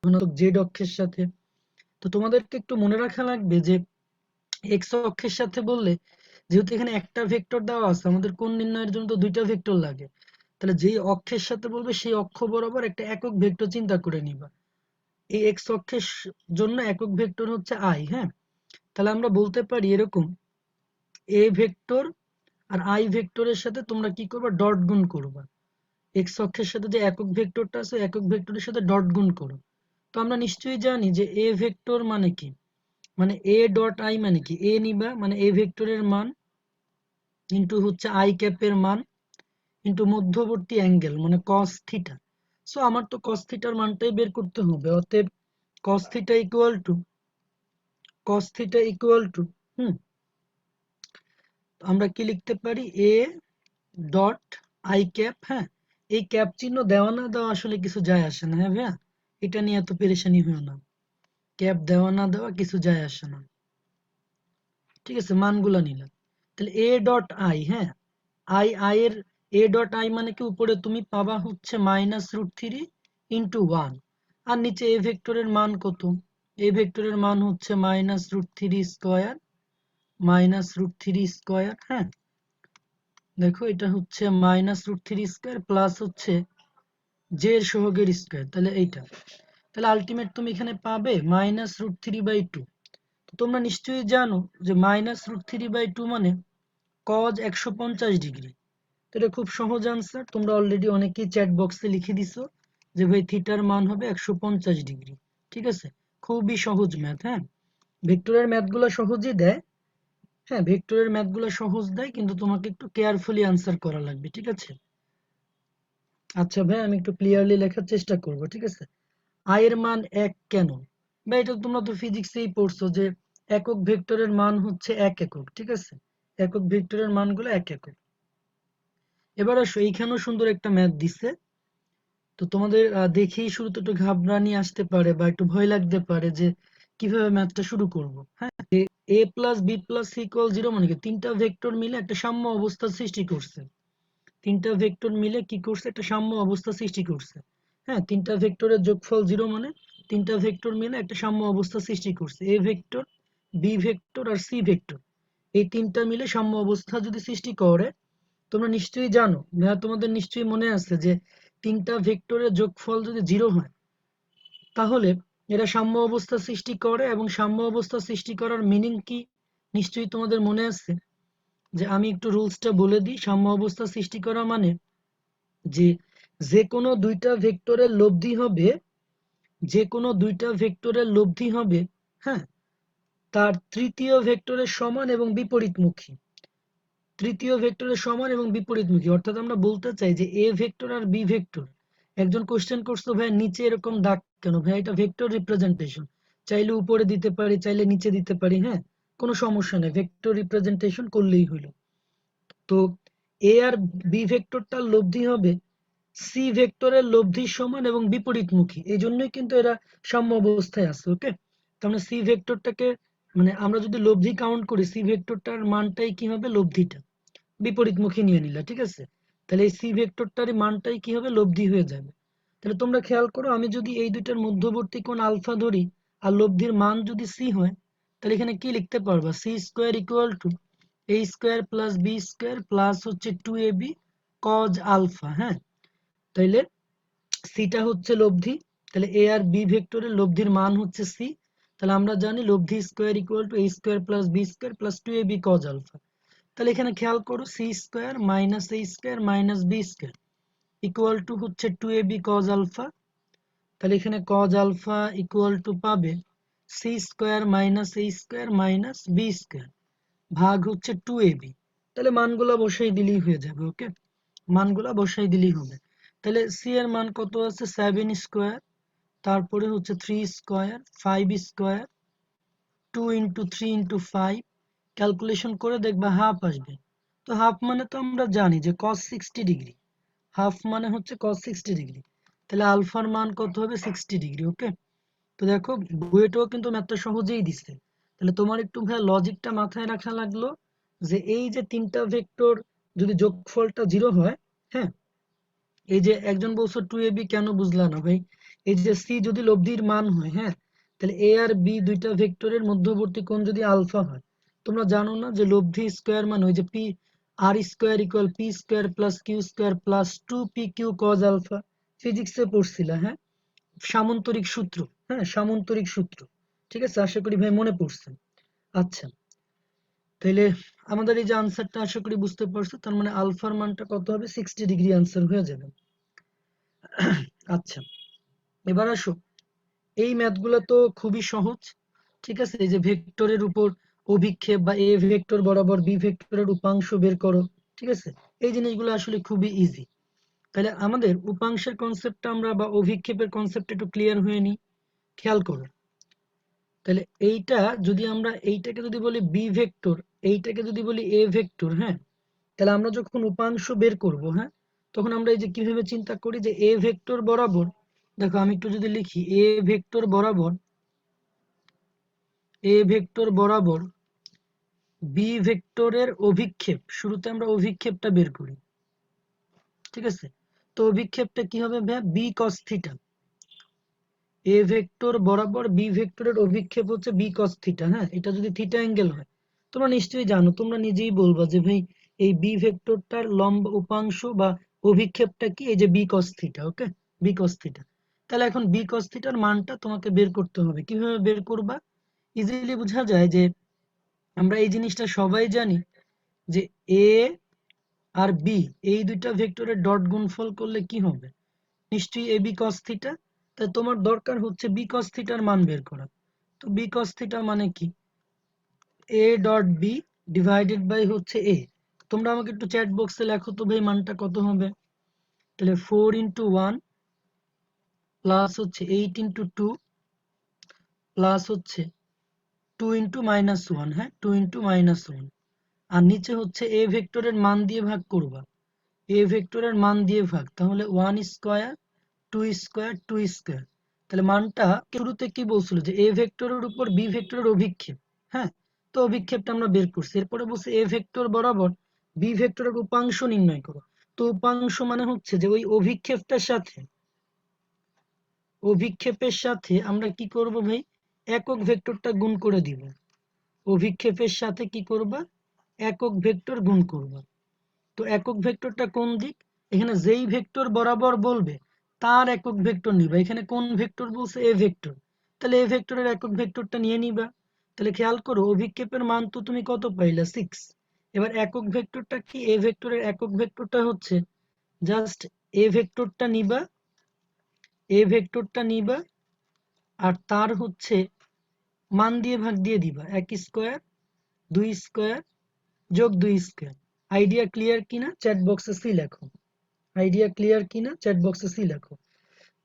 ধনাত্মক জেড অক্ষের সাথে। তো তোমাদেরকে একটু মনে রাখা লাগবে যে এক্স অক্ষের সাথে বললে, যেহেতু এখানে একটা ভেক্টর দেওয়া আছে, আমাদের কোণ নির্ণয়ের জন্য তো দুইটা ভেক্টর লাগে, তাহলে যেই অক্ষের সাথে বলবে সেই অক্ষ বরাবর একটা একক ভেক্টর চিন্তা করে নিবা। এই এক্স অক্ষের জন্য একক ভেক্টর হচ্ছে আই। হ্যাঁ, তাহলে আমরা বলতে পারি এরকম, এ ভেক্টর আর আই ভেক্টরের সাথে তোমরা কি করবা, ডট গুণ করবা। এক্স অক্ষের সাথে যে একক ভেক্টরটা আছে, একক ভেক্টরের সাথে ডট গুণ করো। তো আমরা নিশ্চয়ই জানি যে এ ভেক্টর মানে কি, মানে এ ডট আই মানে কি, এ নিবা মানে এ ভেক্টরের মান ইন্টু হচ্ছে আই ক্যাপের মান ইন্টু মধ্যবর্তী অ্যাঙ্গেল মানে কস থিটা। সো আমার তো কস থিটার মানটাই বের করতে হবে, অতএব কস থিটা ইকুয়াল টু আমরা কি লিখতে পারি, এ ডট আই ক্যাপ। হ্যাঁ, এই ক্যাপ চিহ্ন দেওয়া না দেওয়া আসলে কিছু যায় আসে না। হ্যাঁ ভাইয়া, এটা নিয়ে এত পেরেশানি হয় না, ক্যাপ দেওয়া না দেওয়া কিছু যায় আসে না। ঠিক আছে, মানগুলা নিলাম। তাহলে এ ডট আই, হ্যাঁ, আই এর এ ডট আই মানে কি, উপরে তুমি পাবা হচ্ছে -√3 ইন্টু 1, আর নিচে এ ভেক্টরের মান কত, এ ভেক্টরের মান হচ্ছে -√3 স্কয়ার, -√3 স্কয়ার। হ্যাঁ, দেখো এটা হচ্ছে -√3 স্কয়ার প্লাস হচ্ছে জে এর সহগের স্কয়ার, তাহলে এইটা, তাহলে আলটিমেট তুমি এখানে পাবে -√3/2। তোমরা নিশ্চয়ই জানো যে -√3/2 মানে cos 150 ডিগ্রি। তো এটা খুব সহজ আনসার, তোমরা অলরেডি অনেকেই চ্যাট বক্সে লিখে দিছো যে ভাই থিটার মান হবে 150 ডিগ্রি। ঠিক আছে, খুবই সহজ ম্যাথ। হ্যাঁ, ভেক্টরের ম্যাথগুলো সহজই দেয়। হ্যাঁ, ভেক্টরের ম্যাথগুলো সহজ দেয়, কিন্তু তোমাকে একটু কেয়ারফুলি আনসার করা লাগবে। ঠিক আছে, আচ্ছা ভাই, আমি একটু ক্লিয়ারলি লেখার চেষ্টা করব। ঠিক আছে, আই এর মান 1 কেন, বা এটা তোমরা তো ফিজিক্সেই পড়ছো যে একক ভেক্টরের মান হচ্ছে 1 একক। ঠিক আছে, একক ভেক্টরের মানগুলো 1 একক। এবার আসো, এইখানেও সুন্দর একটা ম্যাথ দিছে। তো তোমাদের দেখেই শুরুতে একটু ঘাবড়ানি আসতে পারে বা একটু ভয় লাগতে পারে যে কিভাবে ম্যাথটা শুরু করব। হ্যাঁ, a plus b plus c equal 0 মানে কি, তিনটা ভেক্টর মিলে একটা সাম্য অবস্থা সৃষ্টি করছে। তিনটা ভেক্টর মিলে কি করছে, একটা সাম্য অবস্থা সৃষ্টি করছে। হ্যাঁ, তিনটা ভেক্টরের যোগফল 0 মানে তিনটা ভেক্টর মিলে একটা সাম্য অবস্থা সৃষ্টি করছে। এ ভেক্টর, বি ভেক্টর আর সি ভেক্টর, এই তিনটা মিলে সাম্য অবস্থা যদি সৃষ্টি করে, তোমরা নিশ্চয়ই জানো, তোমাদের নিশ্চয়ই মনে আছে যে তিনটা ভেক্টরের যোগফল যদি 0 হয়, তাহলে এরা সাম্য অবস্থা সৃষ্টি করে। এবং সাম্য অবস্থা সৃষ্টি করার মিনিং কি, নিশ্চয়ই তোমাদের মনে আছে যে আমি একটু রুলসটা বলে দিই। সাম্য অবস্থা সৃষ্টি করা মানে যে যে কোনো দুইটা ভেক্টরের লব্ধি হবে, যে কোনো দুইটা ভেক্টরের লব্ধি হবে, হ্যাঁ, তার তৃতীয় ভেক্টরের সমান এবং বিপরীতমুখী। তৃতীয় ভেক্টরের সমান এবং বিপরীতমুখী, অর্থাৎ আমরা বলতে চাই যে এ ভেক্টর আর বি ভেক্টর। একজন কোশ্চেন করছো, ভাই নিচে এরকম দাগ কেন, ভাই এটা ভেক্টর রিপ্রেজেন্টেশন, চাইলে উপরে দিতে পারি, চাইলে নিচে দিতে পারি। হ্যাঁ, কোনো সমস্যা নেই, ভেক্টর রিপ্রেজেন্টেশন করলেই হলো। তো এ আর বি ভেক্টরটার লব্ধি হবে সি ভেক্টরের লব্ধির সমান এবং বিপরীতমুখী, এই জন্যই কিন্তু এরা সাম্য অবস্থায় আছে। ওকে, তাহলে সি ভেক্টরটাকে, মানে আমরা যদি লব্ধি কাউন্ট করি, সি ভেক্টরটার মানটাই কি হবে, লব্ধিটা বিপরীতমুখী নিয়ে নিলা। ঠিক আছে, তাহলে এই সি ভেক্টরটার মানটাই কি হবে, লব্ধি হয়ে যাবে। তাহলে তোমরা খেয়াল করো, আমি যদি এই দুইটার মধ্যবর্তী কোণ আলফা ধরি আর লব্ধির মান যদি সি হয়, তাহলে এখানে কি লিখতে পারবা, c square equal to a square plus b square plus হচ্ছে 2ab কজ আলফা। হ্যাঁ, তাইলে সিটা হচ্ছে লব্ধি, তাহলে এ আর বি ভেক্টরের লব্ধির মান হচ্ছে সি। তাহলে আমরা জানি লব্ধি square equal to a square plus b square plus 2ab cos alpha. তাহলে এখানে খেয়াল করো, c square minus a square minus b square equal to হচ্ছে 2ab কজ আলফা। তাহলে এখানে কজ আলফা ইকুয়াল টু পাবে c square minus a square minus b square ভাগ হচ্ছে 2ab। তাহলে মানগুলা বসাই দিলেই হয়ে যাবে। ওকে, মানগুলা বসাই দিলেই হবে। তাহলে সি এর মান কত আছে, 7 স্কোয়ার, তারপরে হচ্ছে 3 square, 5 square, 2 into 3 into 5, calculation করে দেখবা হাফ আসবে। তো হাফ মানে তো আমরা জানি যে cos 60 ডিগ্রি, হাফ মানে হচ্ছে cos 60 ডিগ্রি। তাহলে আলফার মান কত হবে, 60 ডিগ্রি। ওকে, তো দেখো বুয়েটও কিন্তু ম্যাথটা সহজেই দিচ্ছে। তাহলে তোমার একটু ভাই লজিকটা মাথায় রাখা লাগলো যে এই যে তিনটা ভেক্টর যদি যোগফলটা 0 হয়, হ্যাঁ, এই যে একজন বলছো 2ab, কেন বুঝলা না ভাই, এই যে সি যদি লব্ধির মান হয়, হ্যাঁ, তাহলে এ আর বি দুইটা ভেক্টরের মধ্যবর্তী কোণ যদি আলফা হয়, তোমরা জানো না যে লব্ধি স্কোয়ার মানে ওই যে p r square equal p square plus q square plus 2p/q cos alpha, ফিজিক্সে পড়ছিলা, হ্যাঁ, সামন্তরিক সূত্র, হ্যাঁ, সামন্তরিক সূত্র। ঠিক আছে, আশা করি ভাই মনে পড়ছে। আচ্ছা, তাহলে আমাদের এই যে আনসারটা আশা করি বুঝতে পারছো, তার মানে আলফার মানটা কত হবে, 60° আনসার হয়ে যাবে। আচ্ছা, এবার আসো, এই ম্যাথগুলো তো খুবই সহজ। ঠিক আছে, এই যে ভেক্টরের উপর অভিক্ষেপ বা এ ভেক্টর বরাবর বি ভেক্টরের উপাংশ বের করো। ঠিক আছে, এই জিনিসগুলো আসলে খুবই ইজি। তাহলে আমাদের উপাংশের কনসেপ্টটা আমরা বা অভিক্ষেপের কনসেপ্ট একটু ক্লিয়ার হয়ে নি। খেয়াল করো, তাহলে এইটা যদি আমরা এইটাকে যদি বলি বি ভেক্টর, এইটাকে যদি বলি এ ভেক্টর, হ্যাঁ, তাহলে আমরা যখন উপাংশ বের করব, হ্যাঁ, তখন আমরা এই যে কিভাবে চিন্তা করি যে এ ভেক্টর বরাবর, দেখো আমি একটু যদি লিখি এ ভেক্টর বরাবর, এ ভেক্টর বরাবর বি ভেক্টরের অভিক্ষেপ, শুরুতে আমরা অভিক্ষেপটা বের করি। ঠিক আছে, তো অভিক্ষেপটা কি হবে ভাই, b cos theta. A vector বরাবর বি ভেক্টরের অভিক্ষেপ হচ্ছে বি কস থিটা। হ্যাঁ, এটা যদি থিটা অ্যাঙ্গেল হয়, তোমরা নিশ্চয়ই জানো, তোমরা নিজেই বলবা যে ভাই এই বি ভেক্টরটার লম্ব উপাংশ বা অভিক্ষেপটা কি, এই যে বি কস থিটা। ওকে, বি কস থিটা। তাহলে এখন বি কস থিটার মানটা তোমাকে বের করতে হবে। কিভাবে বের করবা, ইজিলি বোঝা যায় যে আমরা এই জিনিসটা সবাই জানি যে এ আর বি এই দুইটা ভেক্টরের ডট গুণফল করলে কি হবে, নিশ্চয়ই এ বি কস থিটা। তাই তোমার দরকার হচ্ছে বি কস থিটার মান বের করা। তো বি কস থিটা মানে কি, a dot b divided by হচ্ছে এ। তোমরা আমাকে একটু চ্যাট বক্সে লেখো তো ভাই মানটা কত হবে। তাহলে 4 × 1 প্লাস হচ্ছে 8 × 2 প্লাস হচ্ছে 2 × -1, হ্যাঁ, 2 × -1, আর নিচে হচ্ছে এ ভেক্টরের মান দিয়ে ভাগ করবা, এ ভেক্টরের মান দিয়ে ভাগ, তাহলে 1² 2² 2²। তাহলে মানটা শুরুতে কি বলছিল যে এ ভেক্টরের উপর বি ভেক্টরের অভিক্ষেপ, হ্যাঁ, তো অভিক্ষেপটা আমরা বের করছি। এরপরে বলছে এ ভেক্টর বরাবর বি ভেক্টরের উপাংশ নির্ণয় করো। তো উপাংশ মানে হচ্ছে যে ওই অভিক্ষেপটার সাথে, অভিক্ষেপের সাথে আমরা কি করব ভাই, একক ভেক্টরটা গুণ করে দিব। অভিক্ষেপের সাথে কি করবা, একক ভেক্টর গুণ করবা। তো একক ভেক্টরটা কোন দিক, এখানে যেই ভেক্টর বরাবর বলবে তার একক ভেক্টর নিবা। এখানে কোন ভেক্টর বলছে, এ ভেক্টর, তাহলে এ ভেক্টরের একক ভেক্টরটা নিয়ে নিবা। তাহলে খেয়াল করো, অভিক্ষেপের মান তো তুমি কত পাইলা, 6। এবার একক ভেক্টরটা কি, এ ভেক্টরের একক ভেক্টরটা হচ্ছে জাস্ট এ ভেক্টরটা নিবা, এ ভেক্টরটা নিবা, আর তার হচ্ছে মান দিয়ে ভাগ দিয়ে দিবা, 1² 2² যোগ 2²। আইডিয়া ক্লিয়ার কিনা চ্যাট বক্সে সি লেখো, আইডিয়া ক্লিয়ার কিনা চ্যাট বক্সে সি লেখো।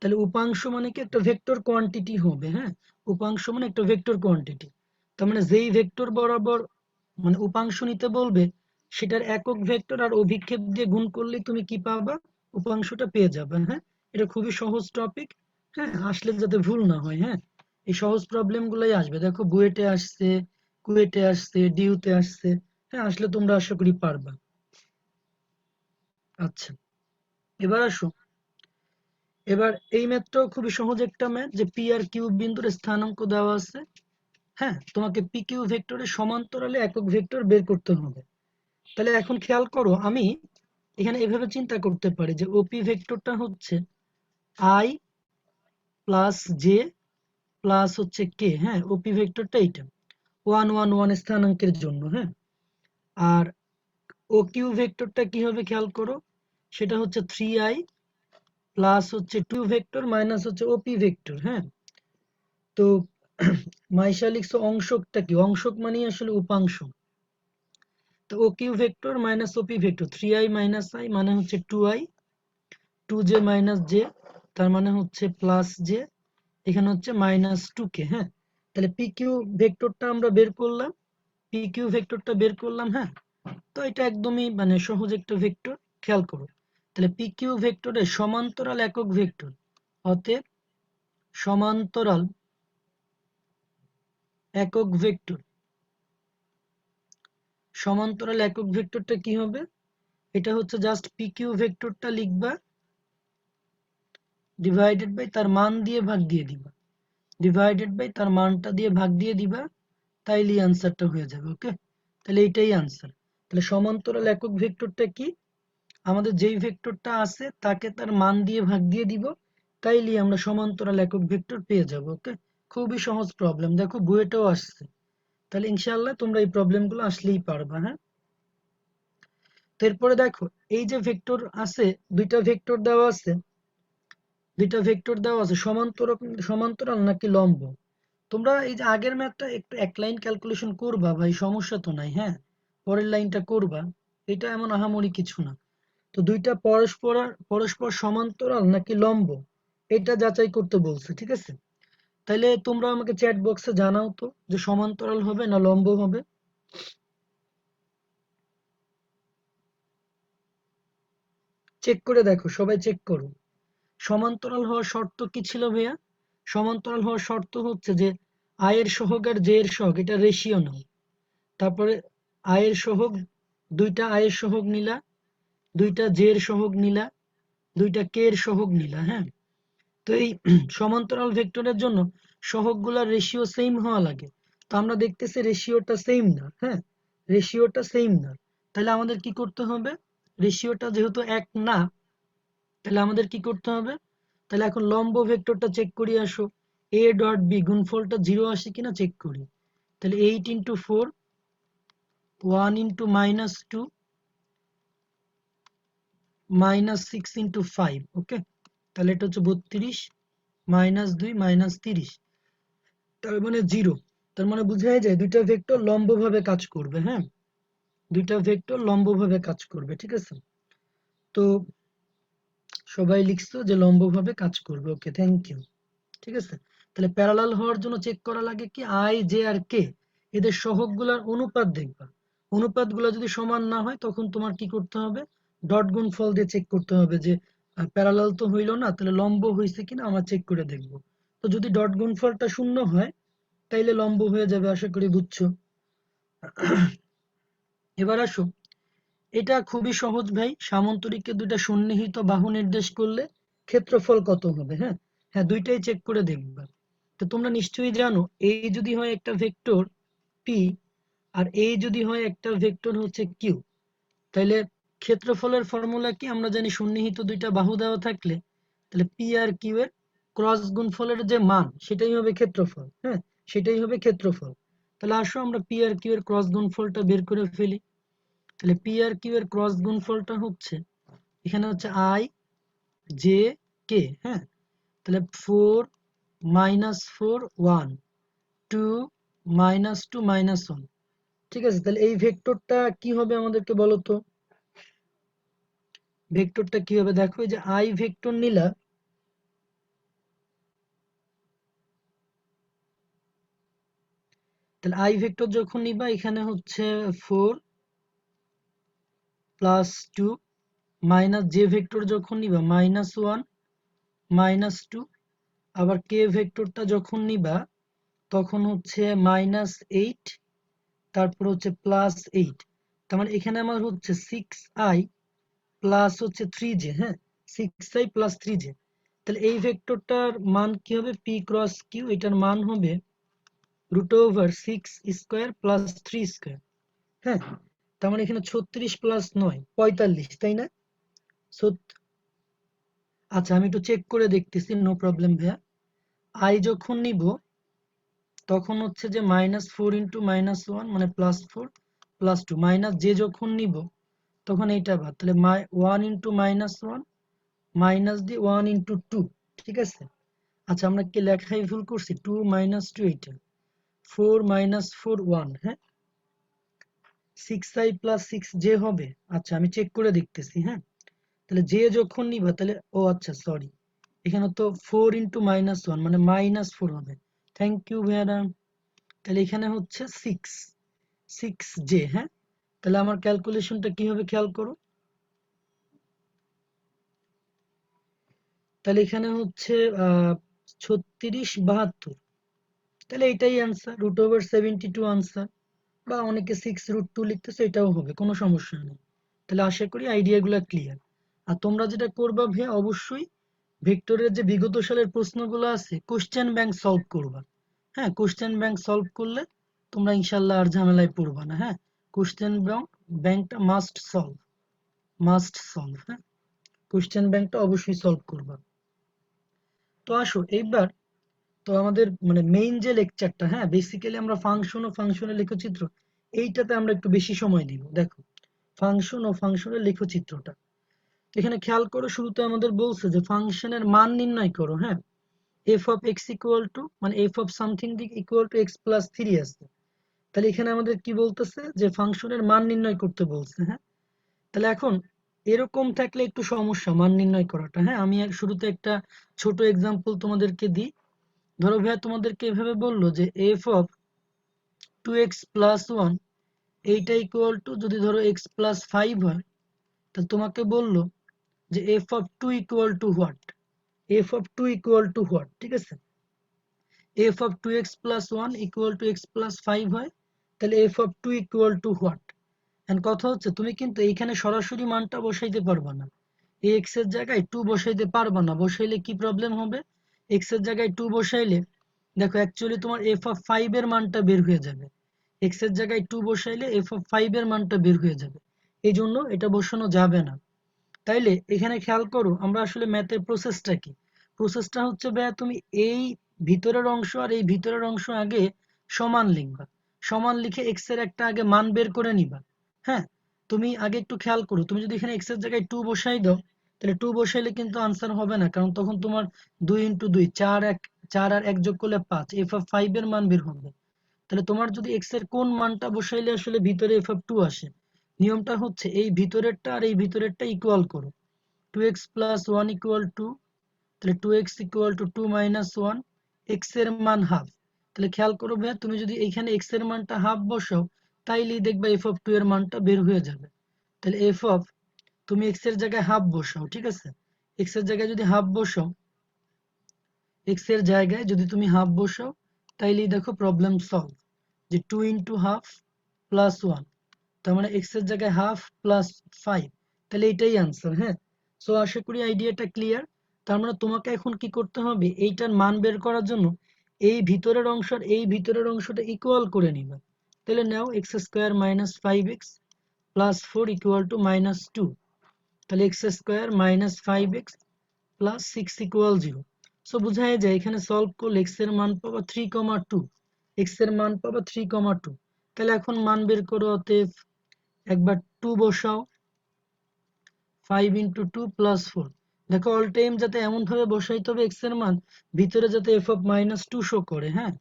তাহলে উপাংশ মানে কি, একটা ভেক্টর কোয়ান্টিটি হবে। হ্যাঁ, উপাংশ মানে একটা ভেক্টর কোয়ান্টিটি। তার মানে যেই ভেক্টর বরাবর মানে উপাংশ নিতে বলবে, সেটার একক ভেক্টর আর অভিক্ষেপ দিয়ে গুণ করলে তুমি কি পাবা, উপাংশটা পেয়ে যাবে। হ্যাঁ, এটা খুবই সহজ টপিক। হ্যাঁ, আসলে যাতে ভুল না হয়। হ্যাঁ, এই সহজ প্রবলেম গুলাই আসবে, দেখো বুয়েটে আসছে, কুয়েটে আসছে, ডিউতে আসছে। হ্যাঁ, আসলে তোমরা আশা করি পারবা। আচ্ছা, এবার আসো, এবার এই ম্যাথটাও খুবই সহজ একটা ম্যাথ, যে পি আর কিউ বিন্দুর স্থানাঙ্ক দেওয়া আছে। হ্যাঁ, তোমাকে পি কিউ ভেক্টরের সমান্তরালে একক ভেক্টর বের করতে হবে। তাহলে এখন খেয়াল করো, আমি এখানে এভাবে চিন্তা করতে পারি যে ওপি ভেক্টরটা হচ্ছে আই প্লাস জে প্লাস হচ্ছে কে। হ্যাঁ, ওপি ভেক্টরটা এইটা 1 1 1 স্থানাঙ্কের জন্য। হ্যাঁ, আর ও কিউ ভেক্টরটা কি হবে খেয়াল করো, সেটা হচ্ছে 3i প্লাস হচ্ছে 2 ভেক্টর মাইনাস হচ্ছে ওপি ভেক্টর। হ্যাঁ, তো মাইশা লিখছে অংশকটা কি, অংশক মানে আসলে উপাংশ। তো O Q vector minus OP vector, 3i - i মানে হচ্ছে 2i, 2j - j তার মানে হচ্ছে প্লাস জে, এখানে হচ্ছে -2k। হ্যাঁ, তাহলে পি কিউ ভেক্টরটা আমরা বের করলাম, পি কিউ ভেক্টরটা বের করলাম। হ্যাঁ, তো এটা একদমই মানে সহজ একটা ভেক্টর। খেয়াল করো, তাহলে পি কিউ ভেক্টরের সমান্তরাল একক ভেক্টর, অতএব সমান্তরাল একক ভেক্টর, সমান্তরাল একক ভেক্টরটা কি হবে, এটা হচ্ছে জাস্ট পি কিউ ভেক্টরটা লিখবা ডিভাইডেড বাই তার মান দিয়ে ভাগ দিয়ে দিবা, ডিভাইডেড বাই তার মানটা দিয়ে ভাগ দিয়ে দিবা, তাইলেই আনসারটা হয়ে যাবে। ওকে, তাহলে এইটাই আনসার। তাহলে সমান্তরাল একক ভেক্টরটা কি? আমাদের যেই ভেক্টরটা আছে তাকে তার মান দিয়ে ভাগ দিয়ে দিব, তাইলেই আমরা সমান্তরাল একক ভেক্টর পেয়ে যাব। ওকে, খুবই সহজ প্রবলেম, দেখো বইয়েটাও আসছে। তাহলে ইনশাআল্লাহ তোমরা এই প্রবলেমগুলো আসলেই পারবা। হ্যাঁ, তো এরপরে দেখো এই যে ভেক্টর আছে, দুইটা ভেক্টর দেওয়া আছে, দুইটা ভেক্টর দেওয়া আছে, সমান্তরাল সমান্তরাল নাকি লম্ব। তোমরা এই যে আগের ম্যাথটা একটু এক লাইন ক্যালকুলেশন করবা ভাই, সমস্যা তো নাই। হ্যাঁ, পরের লাইনটা করবা, এটা এমন আহামরি কিছু না। তো দুইটা পরস্পর পরস্পর সমান্তরাল নাকি লম্ব, এটা যাচাই করতে বলছে, ঠিক আছে? তাইলে তোমরা আমাকে চ্যাট বক্সে জানাও তো যে সমান্তরাল হবে না লম্ব হবে। চেক করে দেখো, সবাই চেক করো। সমান্তরাল হওয়ার শর্ত কি ছিল ভাইয়া? সমান্তরাল হওয়ার শর্ত হচ্ছে যে আয়ের সহগ আর জে এর সহগ এটা রেশিও নাও। তারপরে আয়ের সহগ, দুইটা আয়ের সহগ নিলা, দুইটা জে এর সহগ নিলা, দুইটা কে এর সহগ নিলা। হ্যাঁ, তো এই সমান্তরাল ভেক্টরের জন্য সহগগুলোর রেশিও সেম হওয়া লাগে। তো আমরা দেখতেছি রেশিওটা সেম না। হ্যাঁ, রেশিওটা সেম না, তাহলে আমাদের কি করতে হবে? রেশিওটা যেহেতু এক না, তাহলে আমাদের কি করতে হবে? তাহলে এখন লম্ব ভেক্টরটা চেক করি, আসো। এ ডট বি গুণফলটা 0 আসে কিনা চেক করি। তাহলে 8 ইন্টু 4, 1 ইন্টু -2, -6 ইন্টু 5। ওকে, তাহলে এটা হচ্ছে 32, -2 -30, তার মানে 0। তার মানে বোঝাই যায় দুইটা ভেক্টর লম্বভাবে কাজ করবে। হ্যাঁ, দুইটা ভেক্টর লম্বভাবে কাজ করবে, ঠিক আছে? তো সবাই লিখছো যে লম্বভাবে কাজ করবে। ওকে, থ্যাংক ইউ। ঠিক আছে, তাহলে প্যারালাল হওয়ার জন্য চেক করা লাগে কি আই জে আর কে, এদের সহগগুলোর অনুপাত দেখবা। অনুপাতগুলো যদি সমান না হয় তখন তোমার কি করতে হবে? ডট গুণফল দিয়ে চেক করতে হবে যে প্যারালাল তো হইলো না, তাহলে লম্ব হয়েছে কিনা আমরা চেক করে দেখব। তো যদি ডট গুণফলটা শূন্য হয় তাইলে লম্ব হয়ে যাবে, আশা করি বুঝছো। এবার আসো, এটা খুবই সহজ ভাই। সামান্তরিকের দুইটা সন্নিহিত বাহু নির্দেশ করলে ক্ষেত্রফল কত হবে? হ্যাঁ, হ্যাঁ, দুইটাই চেক করে দেখবা। তো তোমরা নিশ্চয়ই জানো এই যদি হয় একটা ভেক্টর পি আর এই যদি হয় একটা ভেক্টর হচ্ছে কিউ, তাহলে ক্ষেত্রফলের ফর্মুলা কি আমরা জানি? সন্নিহিত দুইটা বাহু দেওয়া থাকলে তাহলে পি আর কিউ এর ক্রস গুণফলের যে মান সেটাই হবে ক্ষেত্রফল। হ্যাঁ, সেটাই হবে ক্ষেত্রফল। তাহলে আসো আমরা পি আর কিউ এর ক্রস গুণফলটা বের করে ফেলি। তাহলে পি আর কিউ এর ক্রস গুণফলটা হচ্ছে, এখানে হচ্ছে আই জে কে। হ্যাঁ, তাহলে 4 -4 1 2 -2 -1। ঠিক আছে, তাহলে এই ভেক্টরটা কি হবে আমাদেরকে বলো তো? ভেক্টরটা কি হবে? দেখো এই যে আই ভেক্টর নিলা, তাহলে আই ভেক্টর যখন নিবা এখানে হচ্ছে 4 +2 মাইনাস জে ভেক্টর যখন নিবা -1 -2, আবার কে ভেক্টরটা যখন নিবা তখন হচ্ছে -8, তারপর হচ্ছে +8। তার মানে এখানে আমার হচ্ছে 6i প্লাস হচ্ছে 3j। হ্যাঁ, 6i প্লাস 3j। তাহলে এই ভেক্টরটার মান কি হবে? পি ক্রস কিউ, এটার মান হবে √6² প্লাস 3²। হ্যাঁ, তার মানে এখানে 36 প্লাস 9 45, তাই না? আচ্ছা, আমি একটু চেক করে দেখতেছি, নো প্রবলেম ভাইয়া। আই যখন নিব তখন হচ্ছে যে -4 ইন্টু -1 মানে +4 +2, মাইনাস জে যখন নিব তখন এইটা বাদ, তাহলে 1 ইন্টু -1 মাইনাস দিয়ে 1 ইন্টু 2। ঠিক আছে, আচ্ছা আমরা কি লেখাই ভুল করছি? 2 -2 এইটা 4 -4 1। হ্যাঁ, 6i প্লাস 6j হবে। আচ্ছা আমি চেক করে দেখতেছি। হ্যাঁ, তাহলে জে যখন নিবা তাহলে, ও আচ্ছা সরি, এখানে তো 4 ইন্টু -1 মানে -4 হবে। থ্যাংক ইউ ভাইয়া। তাহলে এখানে হচ্ছে 6j। হ্যাঁ, তাহলে আমার ক্যালকুলেশনটা কি হবে খেয়াল করো। তাহলে এখানে হচ্ছে 36 72, তাহলে এটাই অ্যান্সার, √72 আনসার। বা অনেকে 6√2 লিখতেছে, এটাও হবে, কোনো সমস্যা নেই। তাহলে আশা করি আইডিয়াগুলো ক্লিয়ার। আর তোমরা যেটা করবা ভাইয়া, অবশ্যই ভেক্টরের যে বিগত সালের প্রশ্নগুলো আছে কোশ্চেন ব্যাংক সলভ করবা। হ্যাঁ, কোশ্চেন ব্যাংক সলভ করলে তোমরা ইনশাল্লাহ আর ঝামেলায় পড়বা না। হ্যাঁ, কোশ্চেন ব্যাংকটা মাস্ট সলভ। হ্যাঁ, কোশ্চেন ব্যাংকটা অবশ্যই সলভ করবা। তো আসো এইবার, তো আমাদের মানে মেইন যে লেকচারটা, হ্যাঁ বেসিক্যালি আমরা ফাংশন ও ফাংশনের লেখচিত্র এইটাতে আমরা একটু বেশি সময় দিব। দেখো ফাংশন ও ফাংশনের লেখচিত্রটা এখানে খেয়াল করো, শুরুতে আমাদের বলছে যে ফাংশনের মান নির্ণয় করো। হ্যাঁ, f of x equal to মানে f of something equal to x plus 3 আছে। তাহলে এখানে আমাদের কি বলতেছে যে ফাংশনের মান নির্ণয় করতে বলছে। হ্যাঁ, তাহলে এখন এরকম থাকলে একটু সমস্যা মান নির্ণয় করাটা। হ্যাঁ, আমি শুরুতে একটা ছোট এক্সাম্পল তোমাদেরকে দিই। ধরো ভাইয়া তোমাদেরকে এভাবে বললো যে এফ অফ 2x প্লাস 1 এইটা ইকুয়াল টু যদি ধরো x প্লাস 5 হয়, তাহলে তোমাকে বললো যে f of 2 equal to what, f of 2 equal to what. ঠিক আছে, f of 2x plus 1 equal to x plus 5 হয়, তাহলে f of 2 equal to what. And কথা হচ্ছে তুমি কিন্তু এইখানে সরাসরি মানটা বসাইতে পারবা না, এই x এর জায়গায় 2 বসাইতে পারবা না। বসাইলে কি প্রবলেম হবে, x এর জায়গায় 2 বসাইলে দেখো অ্যাকচুয়ালি তোমার এফ অফ 5 এর মানটা বের হয়ে যাবে। x এর জায়গায় 2 বসাইলে এফ অফ 5 এর মানটা বের হয়ে যাবে, এই জন্য এটা বসানো যাবে না। তাইলে এখানে খেয়াল করো আমরা আসলে ম্যাথের প্রসেসটা কি। প্রসেসটা হচ্ছে ভাইয়া তুমি এই ভিতরের অংশ আর এই ভিতরের অংশ আগে সমান লিখবা, সমান লিখে এক্স এর একটা আগে মান বের করে নিবা। হ্যাঁ, তুমি আগে একটু খেয়াল করো, তুমি যদি এখানে এক্স এর জায়গায় 2 বসাই দাও, তাহলে 2 বসাইলে কিন্তু আনসার হবে না, কারণ তখন তোমার 2 ইন্টু 2 4 আর 1 যোগ করলে 5, এফ অফ 5 এর মান বের হবে। তাহলে তোমার যদি এক্স এর কোন মানটা বসাইলে আসলে ভিতরে এফ অফ 2 আসে, নিয়মটা হচ্ছে এই ভিতরেরটা আর এই ভিতরেরটা ইকুয়াল করো। 2x প্লাস 1 ইকুয়াল টু, তাহলে 2x equal to 2 minus 1, x এর মান হাফ। তাহলে খেয়াল করো ভাইয়া তুমি যদি এইখানে x এর মানটা হাফ বসাও, তাইলেই দেখবা এফ অফ 2 এর মানটা বের হয়ে যাবে। তাহলে এফ অফ, তুমি x এর জায়গায় হাফ বসাও। ঠিক আছে, x এর জায়গায় যদি হাফ বসাও, x এর জায়গায় যদি তুমি হাফ বসাও, তাইলেই দেখো প্রবলেম সলভ। যে 2 ইন্টু হাফ প্লাস 1, তার মানে x এর জায়গায় হাফ প্লাস 5, তাহলে এটাই আনসার। হ্যাঁ, সো আশা করি আইডিয়াটা ক্লিয়ার। তার মানে তোমাকে এখন কি করতে হবে, এইটার মান বের করার জন্য এই ভিতরের অংশ আর এই ভিতরের অংশটা ইকুয়াল করে নিবা। তাহলে now x square minus 5x plus 4 equal to minus 2, তাহলে x square minus 5x plus 6 equal 0। So বোঝাই যায় এখানে সলভ করলে এক্স এর মান পাবা 3,2, এক্স এর মান পাবা 3,2। তাহলে এখন মান বের করো, অতএব একবার 2 বসাও, 5 ইন্টু 2 প্লাস 4। দেখো অল টাইম যাতে এমন ভাবে বসাইতে হবে এক্স এর মান ভিতরে যাতে এফ অফ মাইনাস 2 শো করে। হ্যাঁ,